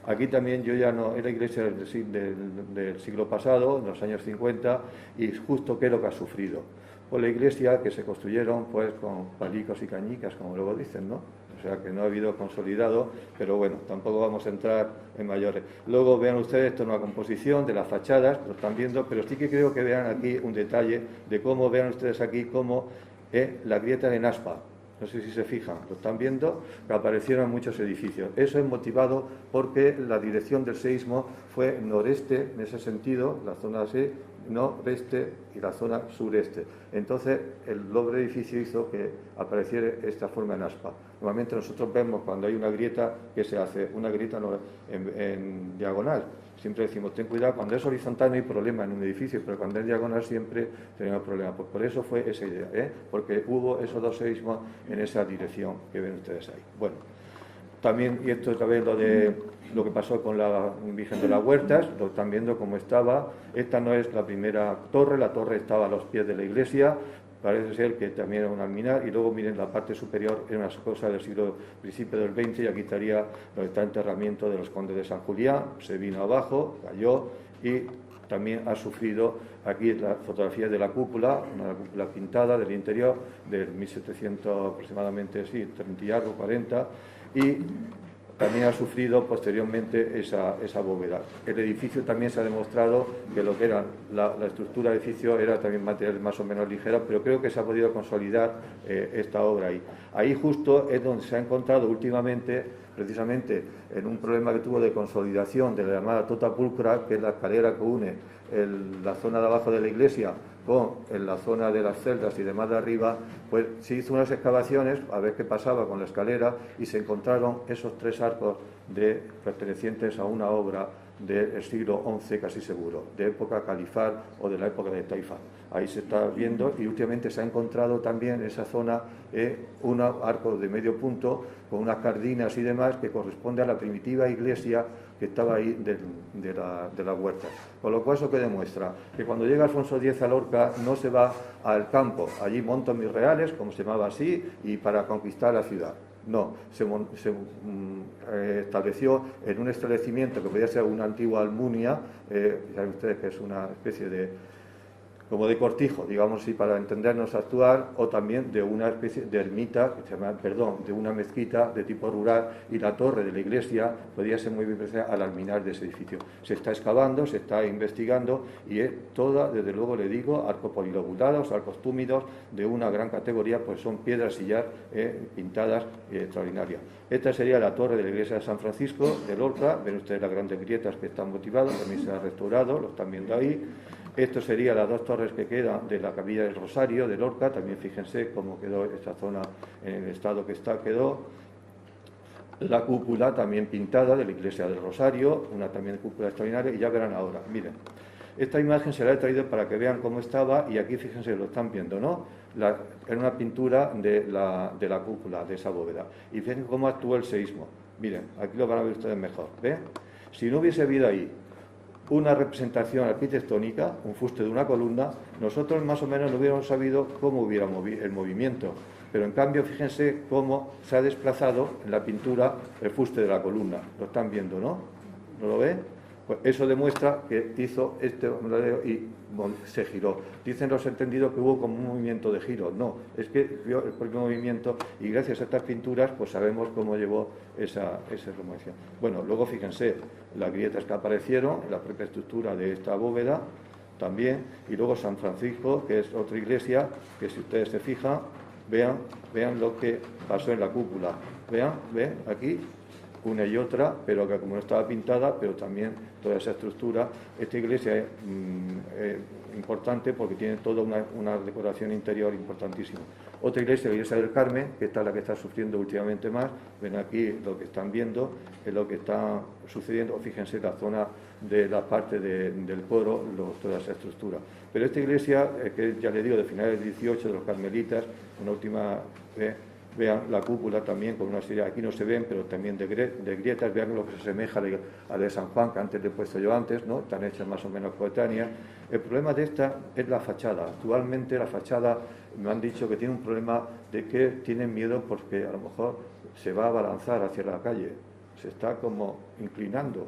Aquí también yo ya no, era iglesia del siglo pasado, en los años 50, y justo qué es lo que ha sufrido. Pues la iglesia que se construyeron pues con palicos y cañicas, como luego dicen, ¿no? O sea que no ha habido consolidado, pero bueno, tampoco vamos a entrar en mayores. Luego vean ustedes, esto es una composición de las fachadas, lo están viendo, pero sí que creo que vean aquí un detalle de cómo, vean ustedes aquí cómo la grieta en aspa. No sé si se fijan, lo están viendo, que aparecieron en muchos edificios. Eso es motivado porque la dirección del seísmo fue noreste, en ese sentido, la zona así, noreste y la zona sureste. Entonces, el doble edificio hizo que apareciera esta forma en aspa. Normalmente nosotros vemos cuando hay una grieta, que se hace una grieta en diagonal. Siempre decimos, ten cuidado, cuando es horizontal no hay problema en un edificio, pero cuando es diagonal siempre tenemos problemas. Pues por eso fue esa idea, porque hubo esos dos seísmos en esa dirección que ven ustedes ahí. Bueno, también, y esto es también lo que pasó con la Virgen de las Huertas, lo están viendo cómo estaba. Esta no es la primera torre, la torre estaba a los pies de la iglesia, parece ser que también era un alminar, y luego miren la parte superior, era una cosa del principio del XX, y aquí estaría donde está el enterramiento de los condes de San Julián, se vino abajo, cayó, y también ha sufrido aquí la fotografía de la cúpula, una cúpula pintada del interior, del 1700 aproximadamente, sí, 30 y algo, 40, y también ha sufrido posteriormente esa bóveda. El edificio también se ha demostrado que lo que era la estructura del edificio era también material más o menos ligera, pero creo que se ha podido consolidar esta obra ahí. Ahí justo es donde se ha encontrado últimamente, precisamente en un problema que tuvo de consolidación de la llamada tota pulcra, que es la escalera que une la zona de abajo de la iglesia en la zona de las celdas y demás de arriba, pues se hizo unas excavaciones a ver qué pasaba con la escalera y se encontraron esos 3 arcos pertenecientes a una obra del siglo XI, casi seguro, de época califal o de la época de Taifa. Ahí se está viendo, y últimamente se ha encontrado también en esa zona un arco de medio punto con unas cardinas y demás que corresponde a la primitiva iglesia que estaba ahí de la huerta. Con lo cual, eso que demuestra que cuando llega Alfonso X a Lorca no se va al campo, allí monto mis reales, como se llamaba así, y para conquistar la ciudad. No, se estableció en un establecimiento que podía ser una antigua almunia, saben ustedes que es una especie como de cortijo, digamos así, para entendernos actuar, o también de una especie de ermita, de una mezquita de tipo rural, y la torre de la iglesia podía ser muy bien parecida al alminar de ese edificio. Se está excavando, se está investigando, y es toda, desde luego le digo, arcos polilobulados, arcos túmidos, de una gran categoría, pues son piedras sillar pintadas extraordinarias. Esta sería la torre de la iglesia de San Francisco de Lorca. Ven ustedes las grandes grietas que están motivadas, también se ha restaurado, lo están viendo ahí. Esto sería las 2 torres que quedan de la capilla del Rosario de Lorca. También fíjense cómo quedó esta zona en el estado que quedó. La cúpula también pintada de la iglesia del Rosario, una también cúpula extraordinaria, y ya verán ahora, miren. Esta imagen se la he traído para que vean cómo estaba, y aquí fíjense, lo están viendo, ¿no? Era una pintura de la cúpula, de esa bóveda. Y fíjense cómo actuó el seísmo. Miren, aquí lo van a ver ustedes mejor, ¿ven? Si no hubiese habido ahí una representación arquitectónica, un fuste de una columna, nosotros más o menos no hubiéramos sabido cómo hubiera el movimiento. Pero en cambio, fíjense cómo se ha desplazado en la pintura el fuste de la columna. Lo están viendo, ¿no? ¿No lo ven? Pues eso demuestra que hizo este onduleo y se giró. Dicen los entendidos que hubo como un movimiento de giro. No, es que vio el propio movimiento, y gracias a estas pinturas pues sabemos cómo llevó esa remoción. Bueno, luego fíjense las grietas que aparecieron en la propia estructura de esta bóveda también, y luego San Francisco, que es otra iglesia, que si ustedes se fijan, vean lo que pasó en la cúpula. Vean aquí una y otra, pero que como no estaba pintada, pero también toda esa estructura. Esta iglesia es importante porque tiene toda una decoración interior importantísima. Otra iglesia, la iglesia del Carmen, que esta es la que está sufriendo últimamente más. Ven aquí lo que están viendo, es lo que está sucediendo. Fíjense la zona de la parte del coro, toda esa estructura. Pero esta iglesia, que ya le digo, de finales del 18, de los carmelitas, una última... Vean la cúpula también con una serie, aquí no se ven, pero también de grietas. Vean lo que se asemeja a la de San Juan, que antes le he puesto yo antes, ¿no? Están hechas más o menos coetáneas. El problema de esta es la fachada. Actualmente la fachada, me han dicho que tiene un problema de que tienen miedo porque a lo mejor se va a abalanzar hacia la calle, se está como inclinando,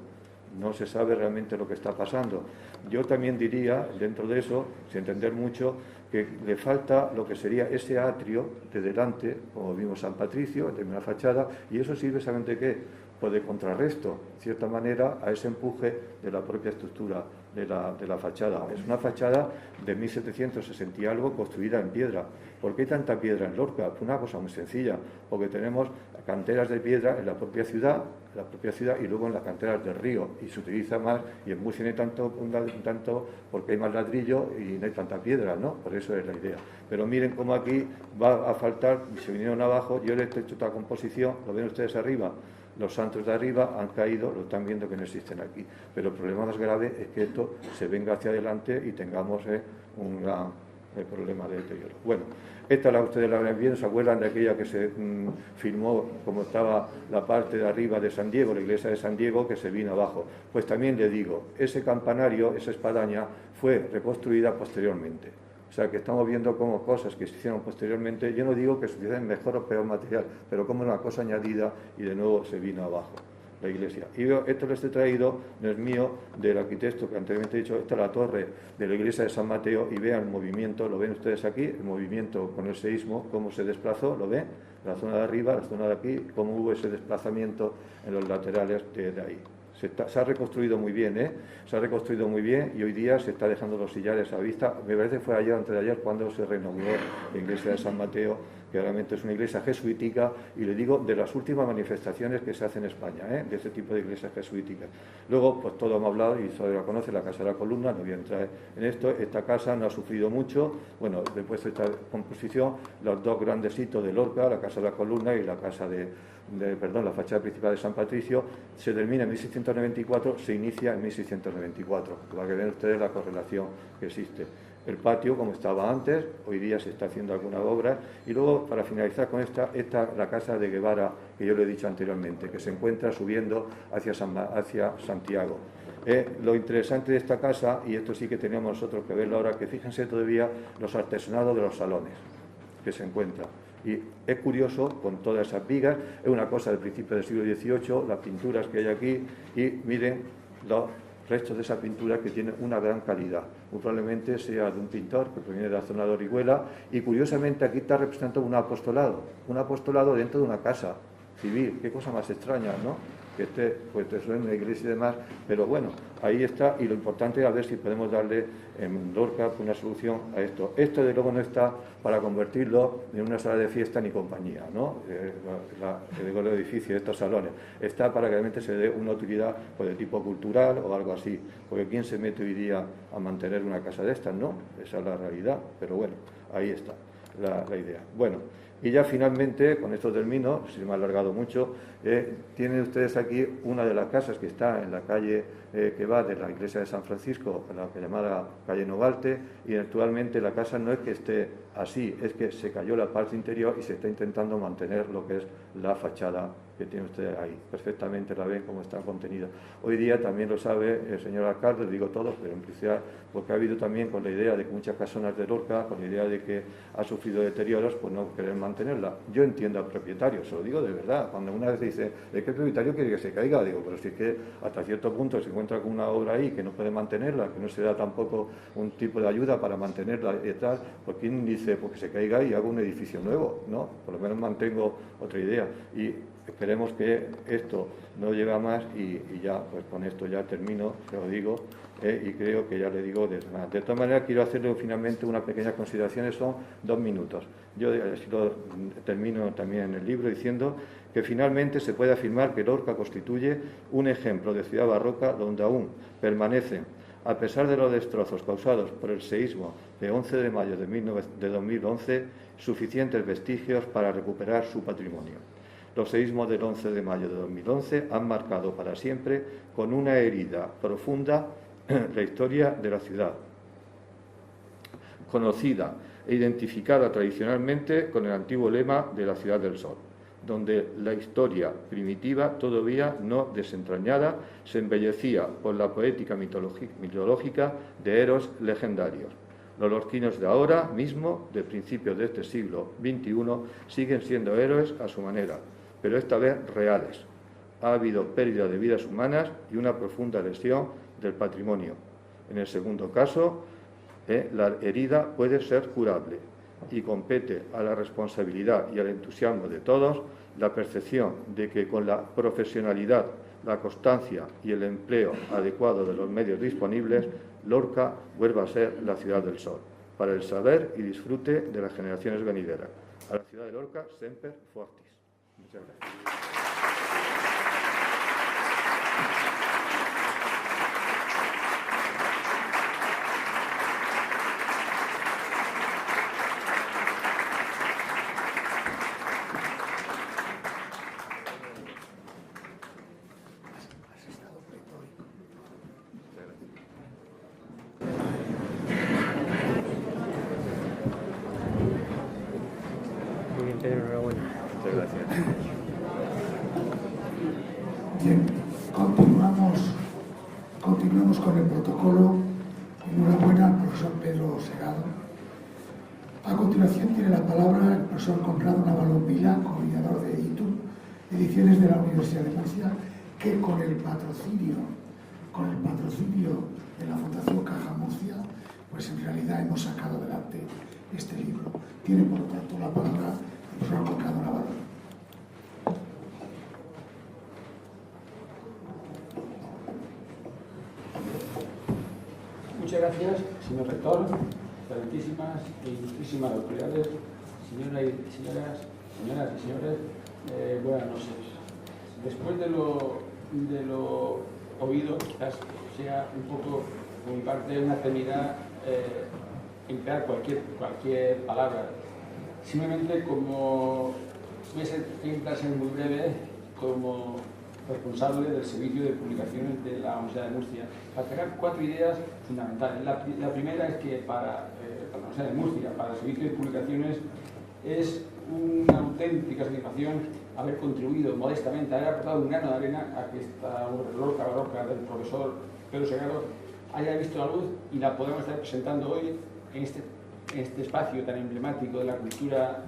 no se sabe realmente lo que está pasando. Yo también diría, dentro de eso, sin entender mucho, que le falta lo que sería ese atrio de delante, como vimos San Patricio, en una fachada, y eso sirve, ¿saben de qué? Pues de contrarresto, de cierta manera, a ese empuje de la propia estructura de la fachada. Es una fachada de 1760 y algo, construida en piedra. ¿Por qué hay tanta piedra en Lorca? Pues una cosa muy sencilla, porque tenemos canteras de piedra en la propia ciudad, y luego en las canteras del río, y se utiliza más, y en Murcia no hay tanto porque hay más ladrillo y no hay tanta piedra, ¿no? Por eso es la idea. Pero miren cómo aquí va a faltar, se vinieron abajo, yo les he hecho esta composición, lo ven ustedes arriba, los santos de arriba han caído, lo están viendo que no existen aquí. Pero el problema más grave es que esto se venga hacia adelante y tengamos un gran problema de deterioro. Bueno, esta ustedes la ven bien, ¿se acuerdan de aquella que se filmó como estaba la parte de arriba de San Diego, la iglesia de San Diego, que se vino abajo? Pues también le digo, ese campanario, esa espadaña, fue reconstruida posteriormente. O sea, que estamos viendo como cosas que se hicieron posteriormente, yo no digo que se hicieran mejor o peor material, pero como una cosa añadida y de nuevo se vino abajo la iglesia. Y esto les he traído, no es mío, del arquitecto que anteriormente he dicho, esta es la torre de la iglesia de San Mateo, y vean el movimiento, lo ven ustedes aquí, el movimiento con el seísmo, cómo se desplazó, lo ven, la zona de arriba, la zona de aquí, cómo hubo ese desplazamiento en los laterales de ahí. Se ha reconstruido muy bien, se ha reconstruido muy bien, y hoy día se está dejando los sillares a vista. Me parece que fue ayer, antes de ayer, cuando se reinauguró la iglesia de San Mateo que realmente es una iglesia jesuítica, y le digo, de las últimas manifestaciones que se hacen en España, de ese tipo de iglesias jesuíticas. Luego, pues todos hemos hablado, y Isabel la conoce, la Casa de la Columna, no voy a entrar en esto. Esta casa no ha sufrido mucho. Bueno, después de esta composición, los dos grandes hitos de Lorca, la Casa de la Columna y la casa la fachada principal de San Patricio, se termina en 1694, se inicia en 1694, para que vean ustedes la correlación que existe. El patio, como estaba antes, hoy día se está haciendo alguna obra, y luego, para finalizar con esta la casa de Guevara, que yo le he dicho anteriormente, que se encuentra subiendo hacia Santiago. Lo interesante de esta casa, y esto sí que teníamos nosotros que verlo ahora, que fíjense todavía los artesonados de los salones que se encuentran. Y es curioso, con todas esas vigas, es una cosa del principio del siglo XVIII, las pinturas que hay aquí, y miren los restos de esa pintura, que tiene una gran calidad. Muy probablemente sea de un pintor que proviene de la zona de Orihuela, y curiosamente aquí está representado un apostolado dentro de una casa civil. Qué cosa más extraña, ¿no? Que esté, pues eso es una iglesia y demás, pero bueno, ahí está, y lo importante es a ver si podemos darle en Lorca una solución a esto. Esto de luego no está para convertirlo en una sala de fiesta ni compañía, ¿no? El edificio, estos salones, está para que realmente se dé una utilidad pues, de tipo cultural o algo así, porque ¿quién se mete hoy día a mantener una casa de estas? No, esa es la realidad, pero bueno, ahí está la idea. Bueno, y ya finalmente, con esto termino, si me ha alargado mucho, tienen ustedes aquí una de las casas que está en la calle que va de la iglesia de San Francisco, la que llamada calle Novalte, y actualmente la casa no es que esté así, es que se cayó la parte interior y se está intentando mantener lo que es la fachada que tiene usted ahí. Perfectamente la ven como está contenida. Hoy día también lo sabe el señor alcalde, lo digo todos, pero en especial porque ha habido también con la idea de que muchas casonas de Lorca, con la idea de que ha sufrido deterioros, pues no quieren mantenerla. Yo entiendo al propietario, se lo digo de verdad. Cuando una vez dice, ¿de qué propietario quiere que se caiga? Digo, pero si es que hasta cierto punto se encuentra con una obra ahí que no puede mantenerla, que no se da tampoco un tipo de ayuda para mantenerla y tal, pues ¿quién dice pues que se caiga y haga un edificio nuevo? No, por lo menos mantengo otra idea. Y esperemos que esto no lleve a más, y ya, pues con esto ya termino, se lo digo, y creo que ya le digo de más. De todas maneras, quiero hacerle finalmente unas pequeñas consideraciones, son 2 minutos. Yo así lo termino también en el libro diciendo que finalmente se puede afirmar que Lorca constituye un ejemplo de ciudad barroca donde aún permanecen, a pesar de los destrozos causados por el seísmo de 11 de mayo de 2011, suficientes vestigios para recuperar su patrimonio. Los seísmos del 11 de mayo de 2011 han marcado para siempre, con una herida profunda, la historia de la ciudad, conocida e identificada tradicionalmente con el antiguo lema de la Ciudad del Sol, donde la historia primitiva, todavía no desentrañada, se embellecía por la poética mitológica de héroes legendarios. Los lorquinos de ahora mismo, de principios de este siglo XXI, siguen siendo héroes a su manera, pero esta vez reales. Ha habido pérdida de vidas humanas y una profunda lesión del patrimonio. En el segundo caso, la herida puede ser curable y compete a la responsabilidad y al entusiasmo de todos la percepción de que con la profesionalidad, la constancia y el empleo adecuado de los medios disponibles, Lorca vuelva a ser la ciudad del sol, para el saber y disfrute de las generaciones venideras. A la ciudad de Lorca, semper fortis. Muchas gracias. Bien, continuamos con el protocolo. Enhorabuena al profesor Pedro Segado. A continuación tiene la palabra el profesor Conrado Navalón Vila, coordinador de Ediciones de la Universidad de Murcia, que con el patrocinio de la Fundación Caja Murcia, pues en realidad hemos sacado adelante este libro. Tiene por lo tanto la palabra el profesor Conrado Navalón. Muchas gracias, señor rector, excelentísimas e ilustrísimas autoridades, Señoras y señores, buenas noches. Después de lo oído, quizás sea un poco, por mi parte, una temeridad emplear cualquier palabra. Simplemente, como voy a intentar ser muy breve, como responsable del servicio de publicaciones de la Universidad de Murcia, para sacar 4 ideas fundamentales. La primera es que para la Universidad de Murcia, para el servicio de publicaciones, es una auténtica satisfacción haber contribuido modestamente, haber aportado un grano de arena a que esta obra Lorca Barroca del profesor Pedro Segado haya visto la luz y la podemos estar presentando hoy en este espacio tan emblemático de la cultura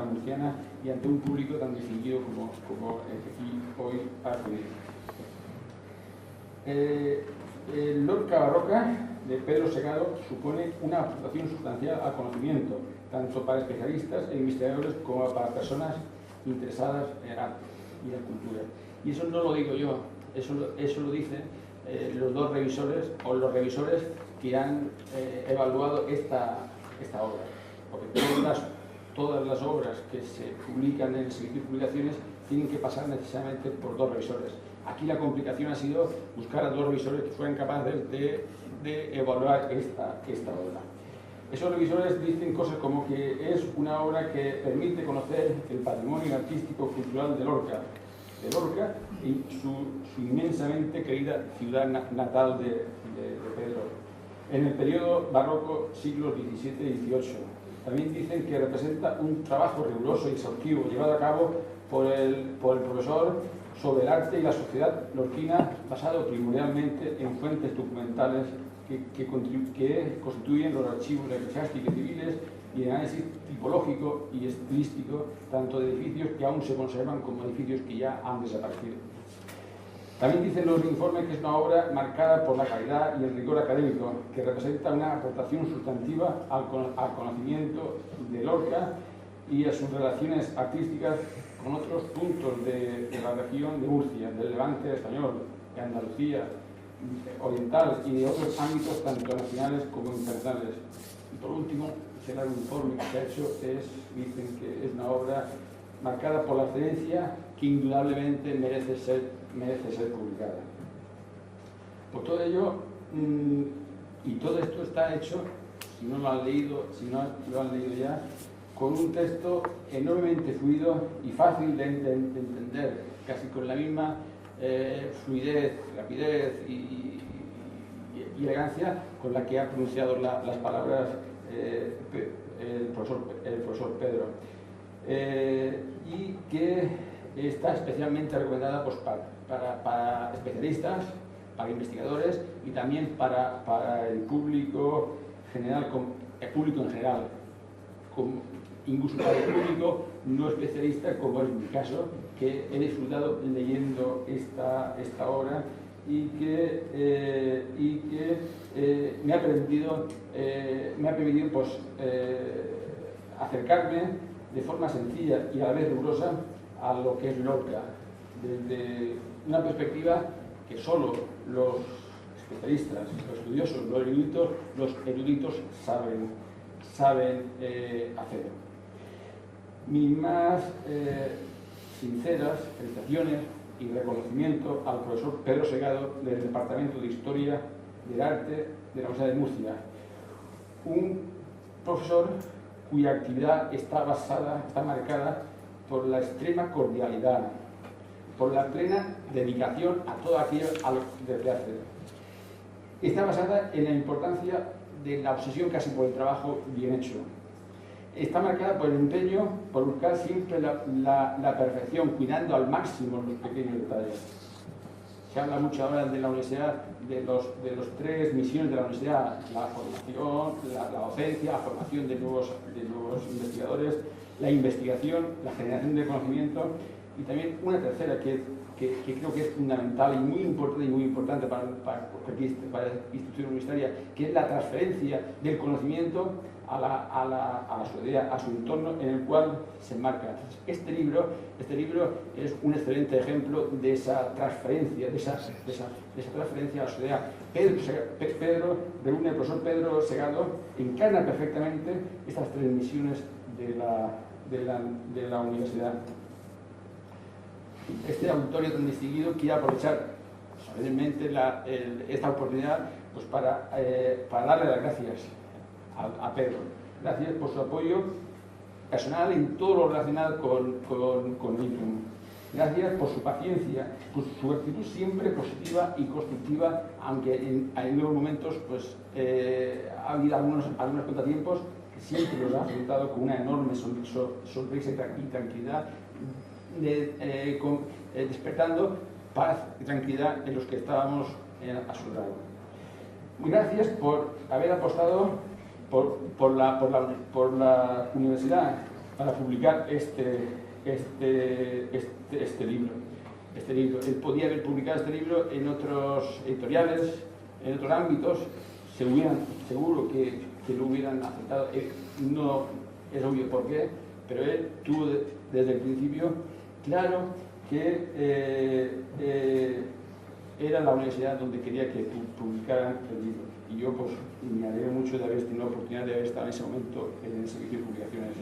murciana y ante un público tan distinguido como el que aquí hoy ha acudido. El Lorca Barroca de Pedro Segado supone una aportación sustancial al conocimiento, tanto para especialistas e investigadores como para personas interesadas en el arte y la cultura. Y eso no lo digo yo, eso lo dicen los dos revisores o los revisores que han evaluado esta obra. Porque todas las obras que se publican en el servicio de publicaciones tienen que pasar necesariamente por 2 revisores. Aquí la complicación ha sido buscar a 2 revisores que fueran capaces de evaluar esta obra. Esos revisores dicen cosas como que es una obra que permite conocer el patrimonio artístico cultural de Lorca y su inmensamente querida ciudad natal de Pedro, en el periodo barroco siglos XVII y XVIII. También dicen que representa un trabajo riguroso y exhaustivo llevado a cabo por el profesor sobre el arte y la sociedad lorquina, basado primordialmente en fuentes documentales que constituyen los archivos eclesiásticos y civiles y el análisis tipológico y estilístico tanto de edificios que aún se conservan como edificios que ya han desaparecido. También dicen los informes que es una obra marcada por la calidad y el rigor académico, que representa una aportación sustantiva al conocimiento de Lorca y a sus relaciones artísticas con otros puntos de la región de Murcia, del Levante español, de Andalucía oriental y de otros ámbitos tanto nacionales como internacionales. Y por último, el informe que se ha hecho dicen que es una obra marcada por la excelencia que indudablemente merece ser publicada. Por todo ello, y todo esto está hecho, si no lo han leído ya, con un texto enormemente fluido y fácil de entender, casi con la misma fluidez, rapidez y elegancia con la que ha pronunciado las palabras el profesor Pedro, y que está especialmente recomendada pues, para especialistas, para investigadores y también para el público general, incluso para el público no especialista, como es mi caso, que he disfrutado leyendo esta obra y que me ha permitido pues, acercarme de forma sencilla y a la vez rigurosa a lo que es Lorca, desde una perspectiva que solo los especialistas, los estudiosos, los eruditos saben hacer. Mis más sinceras felicitaciones y reconocimiento al profesor Pedro Segado del Departamento de Historia del Arte de la Universidad de Murcia, un profesor cuya actividad está marcada por la extrema cordialidad, por la plena dedicación a todo aquello a lo que hace. Está basada en la importancia de la obsesión casi por el trabajo bien hecho. Está marcada por el empeño por buscar siempre la perfección, cuidando al máximo los pequeños detalles. Se habla mucho ahora de la universidad, de los 3 misiones de la universidad: la formación, la docencia, la formación de nuevos investigadores, la investigación, la generación de conocimiento, y también una tercera que creo que es fundamental y muy importante para la institución universitaria, que es la transferencia del conocimiento a la sociedad, a su entorno en el cual se enmarca. Este libro es un excelente ejemplo de esa transferencia, de esa transferencia a la sociedad. El profesor Pedro Segado encarna perfectamente estas 3 misiones de la universidad. Este auditorio tan distinguido quiere aprovechar solemnemente esta oportunidad pues, para darle las gracias a Pedro. Gracias por su apoyo personal en todo lo relacionado con Librem. Gracias por su paciencia, por su actitud siempre positiva y constructiva, aunque en algunos momentos pues, ha habido algunos contratiempos que siempre los ha afrontado con una enorme sonrisa y tranquilidad, despertando paz y tranquilidad en los que estábamos a su lado. Muy gracias por haber apostado por la universidad para publicar este libro. Él podía haber publicado este libro en otros editoriales, en otros ámbitos, seguro que lo hubieran aceptado. No es obvio por qué, pero él tuvo desde el principio claro que era la universidad donde quería que publicaran el libro. Y yo pues, me alegro mucho de haber tenido la oportunidad de haber estado en ese momento en el servicio de publicaciones.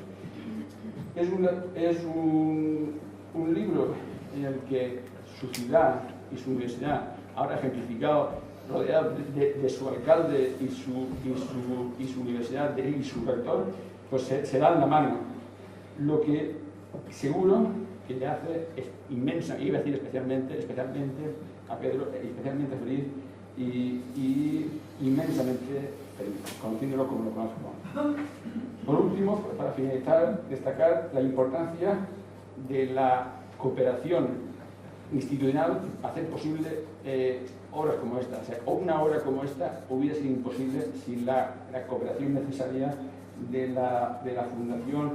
Es un libro en el que su ciudad y su universidad, ahora ejemplificado, rodeado de su alcalde y su universidad y su rector, pues se dan la mano. Lo que seguro que le hace es inmensa, iba a decir especialmente a Pedro, especialmente feliz y inmensamente feliz, conociéndolo como lo conozco. Por último, para finalizar, destacar la importancia de la cooperación institucional, hacer posible obras como esta. O sea, una obra como esta hubiera sido imposible sin la cooperación necesaria de la Fundación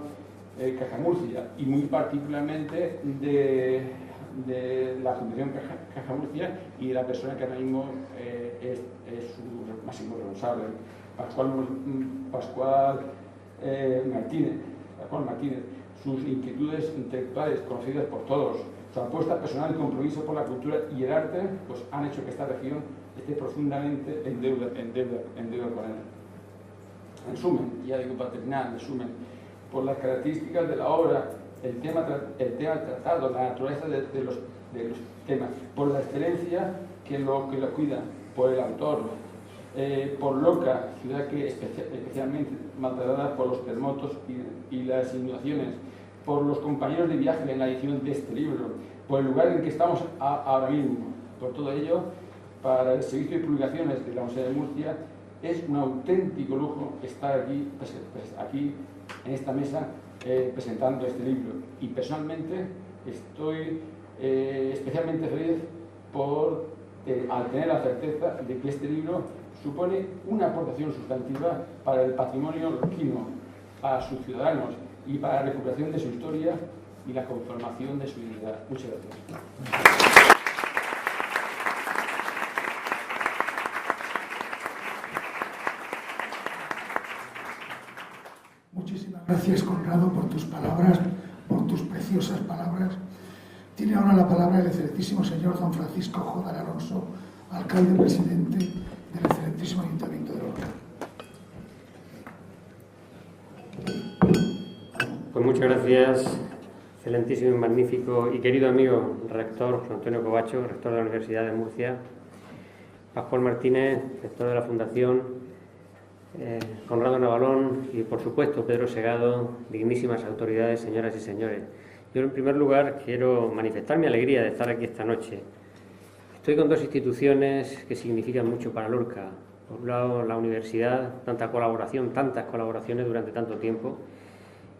Caja Murcia, y muy particularmente de la Fundación Caja Murcia y de la persona que ahora mismo es su máximo responsable, Pascual Martínez. Sus inquietudes intelectuales conocidas por todos, su apuesta personal y compromiso por la cultura y el arte, pues han hecho que esta región esté profundamente en deuda con él. En resumen, ya digo para terminar, en resumen, por las características de la obra, el tema tratado, la naturaleza de los temas, por la excelencia que lo cuida, por el autor, por Lorca, ciudad que especialmente maltratada por los terremotos y las inundaciones, por los compañeros de viaje en la edición de este libro, por el lugar en que estamos ahora mismo. Por todo ello, para el Servicio de Publicaciones de la Universidad de Murcia, es un auténtico lujo estar aquí en esta mesa presentando este libro. Y personalmente estoy especialmente feliz al tener la certeza de que este libro supone una aportación sustantiva para el patrimonio lorquino, para sus ciudadanos y para la recuperación de su historia y la conformación de su identidad. Muchas gracias. Muchísimas gracias, Conrado, por tus palabras, por tus preciosas palabras. Tiene ahora la palabra el excelentísimo señor don Francisco Jodar Alonso, alcalde presidente del excelentísimo Ayuntamiento de Lorca. Pues muchas gracias, excelentísimo y magnífico y querido amigo rector José Antonio Covacho, rector de la Universidad de Murcia, Pascual Martínez, rector de la Fundación, Conrado Navalón y, por supuesto, Pedro Segado, dignísimas autoridades, señoras y señores. Yo, en primer lugar, quiero manifestar mi alegría de estar aquí esta noche. Estoy con dos instituciones que significan mucho para Lorca. Por un lado, la universidad, tantas colaboraciones durante tanto tiempo,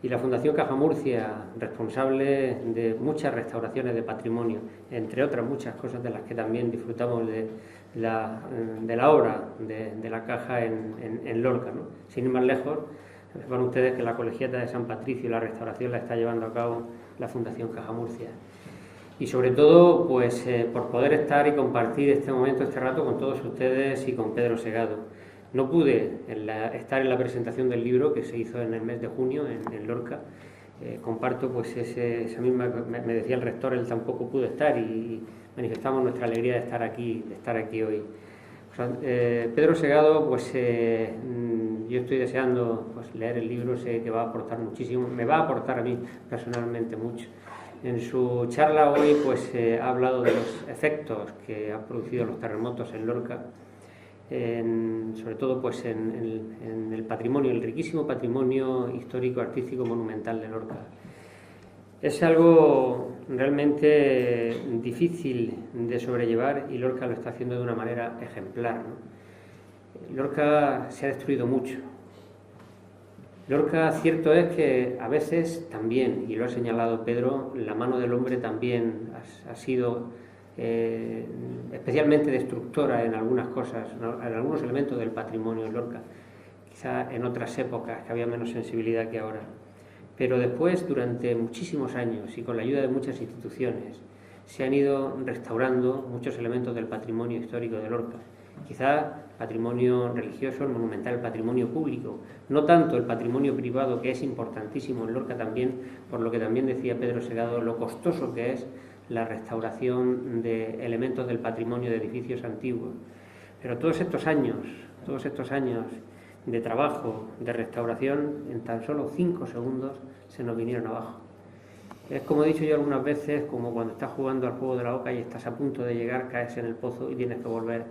y la Fundación Caja Murcia, responsable de muchas restauraciones de patrimonio, entre otras muchas cosas de las que también disfrutamos de la obra de la Caja en Lorca, ¿no? Sin ir más lejos, sepan ustedes que la Colegiata de San Patricio y la restauración la está llevando a cabo la Fundación Caja Murcia. Y sobre todo, pues por poder estar y compartir este momento, este rato con todos ustedes y con Pedro Segado. No pude estar en la presentación del libro que se hizo en el mes de junio en Lorca. Comparto pues esa misma, me decía el rector, él tampoco pudo estar y manifestamos nuestra alegría de estar aquí hoy. Pedro Segado, pues yo estoy deseando pues, leer el libro, sé que va a aportar muchísimo, me va a aportar a mí personalmente mucho. En su charla hoy pues ha hablado de los efectos que han producido los terremotos en Lorca, sobre todo pues en el patrimonio, el riquísimo patrimonio histórico, artístico, monumental de Lorca. Es algo realmente difícil de sobrellevar y Lorca lo está haciendo de una manera ejemplar, ¿no? Lorca se ha destruido mucho. Lorca, cierto es que a veces también, y lo ha señalado Pedro, la mano del hombre también ha sido especialmente destructora en algunas cosas, ¿no? En algunos elementos del patrimonio de Lorca. Quizá en otras épocas que había menos sensibilidad que ahora. Pero después, durante muchísimos años y con la ayuda de muchas instituciones, se han ido restaurando muchos elementos del patrimonio histórico de Lorca. Quizá patrimonio religioso, el monumental, el patrimonio público, no tanto el patrimonio privado, que es importantísimo en Lorca también, por lo que también decía Pedro Segado, lo costoso que es la restauración de elementos del patrimonio de edificios antiguos. Pero todos estos años de trabajo, de restauración, en tan solo 5 segundos se nos vinieron abajo. Es como he dicho yo algunas veces, como cuando estás jugando al juego de la oca y estás a punto de llegar, caes en el pozo y tienes que volver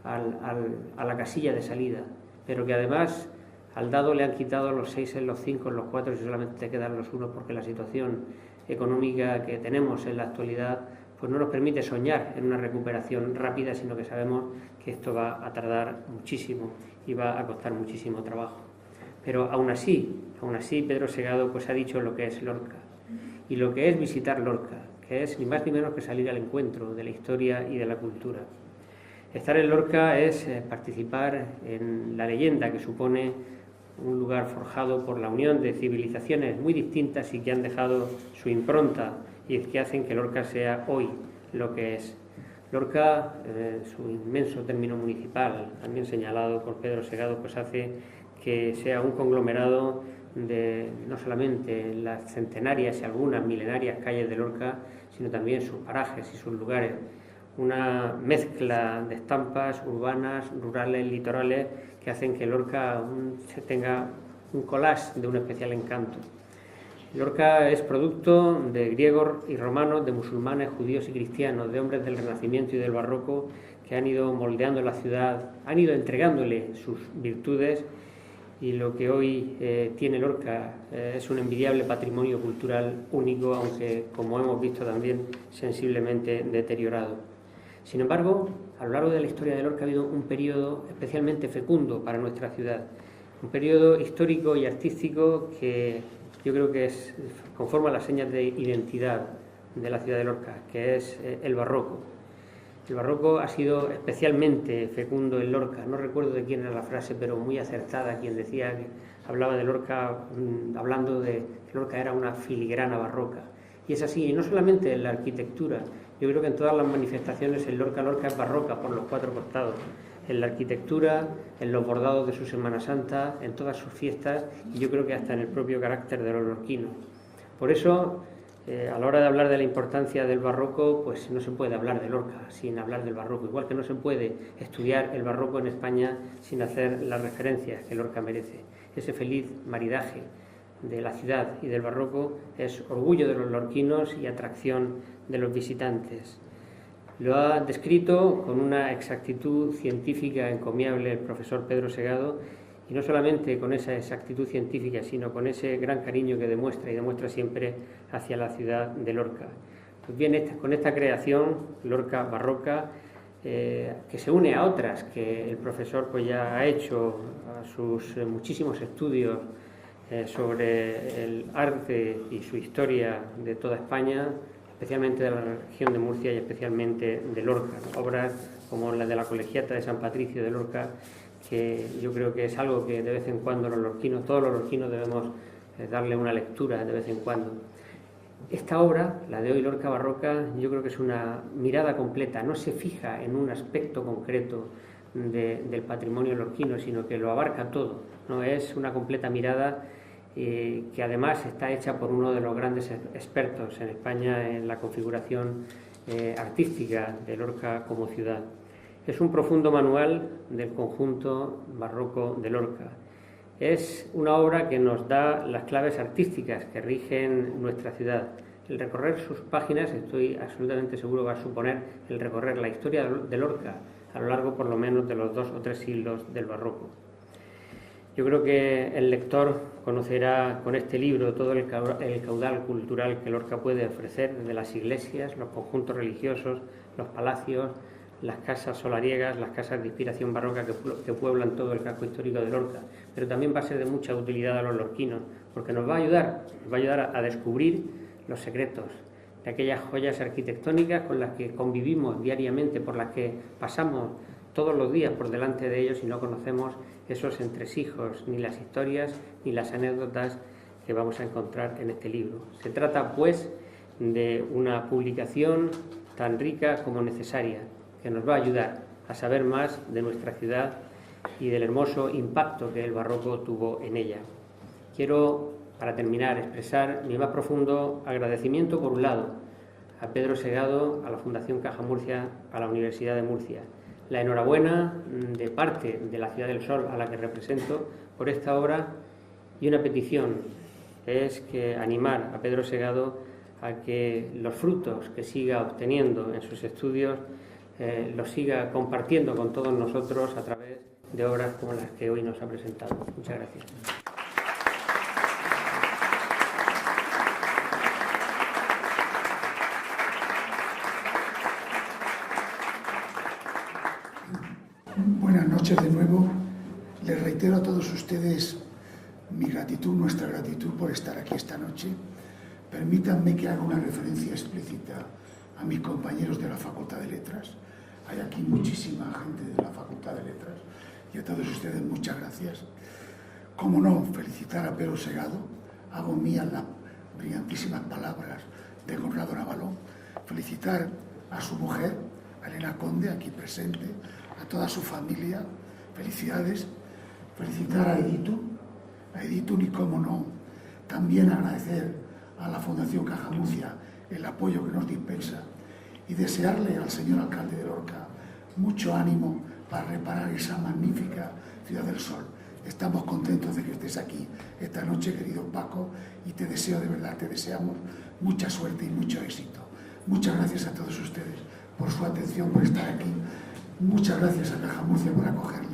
a la casilla de salida, pero que además al dado le han quitado los 6 en los 5, en los 4 y solamente te quedan los 1 porque la situación económica que tenemos en la actualidad pues no nos permite soñar en una recuperación rápida, sino que sabemos que esto va a tardar muchísimo y va a costar muchísimo trabajo. Pero aún así Pedro Segado pues ha dicho lo que es Lorca y lo que es visitar Lorca, que es ni más ni menos que salir al encuentro de la historia y de la cultura. Estar en Lorca es participar en la leyenda que supone un lugar forjado por la unión de civilizaciones muy distintas y que han dejado su impronta y que hacen que Lorca sea hoy lo que es. Lorca, su inmenso término municipal, también señalado por Pedro Segado, pues hace que sea un conglomerado de no solamente las centenarias y algunas milenarias calles de Lorca, sino también sus parajes y sus lugares. Una mezcla de estampas urbanas, rurales, litorales, que hacen que Lorca tenga un collage de un especial encanto. Lorca es producto de griegos y romanos, de musulmanes, judíos y cristianos, de hombres del Renacimiento y del Barroco que han ido moldeando la ciudad, han ido entregándole sus virtudes, y lo que hoy tiene Lorca es un envidiable patrimonio cultural único, aunque, como hemos visto también, sensiblemente deteriorado. Sin embargo, a lo largo de la historia de Lorca ha habido un periodo especialmente fecundo para nuestra ciudad, un periodo histórico y artístico que yo creo que conforma las señas de identidad de la ciudad de Lorca, que es el barroco. El barroco ha sido especialmente fecundo en Lorca. No recuerdo de quién era la frase, pero muy acertada, quien decía que hablaba de Lorca, hablando de que Lorca era una filigrana barroca. Y es así, y no solamente en la arquitectura. Yo creo que en todas las manifestaciones en Lorca es barroca por los 4 costados. En la arquitectura, en los bordados de su Semana Santa, en todas sus fiestas, y yo creo que hasta en el propio carácter de los lorquinos. Por eso, a la hora de hablar de la importancia del barroco, pues no se puede hablar de Lorca sin hablar del barroco, igual que no se puede estudiar el barroco en España sin hacer las referencias que Lorca merece. Ese feliz maridaje de la ciudad y del barroco es orgullo de los lorquinos y atracción de los visitantes. Lo ha descrito con una exactitud científica encomiable el profesor Pedro Segado, y no solamente con esa exactitud científica, sino con ese gran cariño que demuestra y demuestra siempre hacia la ciudad de Lorca. Pues bien, con esta creación, Lorca barroca, que se une a otras que el profesor pues ya ha hecho, a sus muchísimos estudios sobre el arte y su historia de toda España, especialmente de la región de Murcia y especialmente de Lorca. Obras como la de la Colegiata de San Patricio de Lorca, que yo creo que es algo que de vez en cuando todos los lorquinos debemos darle una lectura de vez en cuando. Esta obra, la de hoy, Lorca barroca, yo creo que es una mirada completa, no se fija en un aspecto concreto del patrimonio lorquino, sino que lo abarca todo, ¿no? Es una completa mirada que además está hecha por uno de los grandes expertos en España en la configuración artística de Lorca como ciudad. Es un profundo manual del conjunto barroco de Lorca. Es una obra que nos da las claves artísticas que rigen nuestra ciudad. El recorrer sus páginas, estoy absolutamente seguro, va a suponer el recorrer la historia de Lorca a lo largo por lo menos de los 2 o 3 siglos del barroco. Yo creo que el lector conocerá con este libro todo el caudal cultural que Lorca puede ofrecer, desde las iglesias, los conjuntos religiosos, los palacios, las casas solariegas, las casas de inspiración barroca que pueblan todo el casco histórico de Lorca. Pero también va a ser de mucha utilidad a los lorquinos, porque nos va a ayudar a descubrir los secretos de aquellas joyas arquitectónicas con las que convivimos diariamente, por las que pasamos todos los días por delante de ellos y no conocemos esos entresijos, ni las historias, ni las anécdotas que vamos a encontrar en este libro. Se trata, pues, de una publicación tan rica como necesaria, que nos va a ayudar a saber más de nuestra ciudad y del hermoso impacto que el barroco tuvo en ella. Quiero, para terminar, expresar mi más profundo agradecimiento, por un lado, a Pedro Segado, a la Fundación Caja Murcia, a la Universidad de Murcia. La enhorabuena de parte de la Ciudad del Sol, a la que represento, por esta obra, y una petición, es que animar a Pedro Segado a que los frutos que siga obteniendo en sus estudios los siga compartiendo con todos nosotros a través de obras como las que hoy nos ha presentado. Muchas gracias. Buenas noches de nuevo. Les reitero a todos ustedes mi gratitud, nuestra gratitud por estar aquí esta noche. Permítanme que haga una referencia explícita a mis compañeros de la Facultad de Letras. Hay aquí muchísima gente de la Facultad de Letras y a todos ustedes muchas gracias. Cómo no, felicitar a Pedro Segado. Hago mías las brillantísimas palabras de Conrado Navalón. Felicitar a su mujer, a Elena Conde, aquí presente, a toda su familia. Felicidades. Felicitar a Editu y cómo no, también agradecer a la Fundación Caja Murcia el apoyo que nos dispensa y desearle al señor alcalde de Lorca mucho ánimo para reparar esa magnífica Ciudad del Sol. Estamos contentos de que estés aquí esta noche, querido Paco, y te deseo de verdad, te deseamos mucha suerte y mucho éxito. Muchas gracias a todos ustedes por su atención, por estar aquí. Muchas gracias a Caja Murcia por acogernos.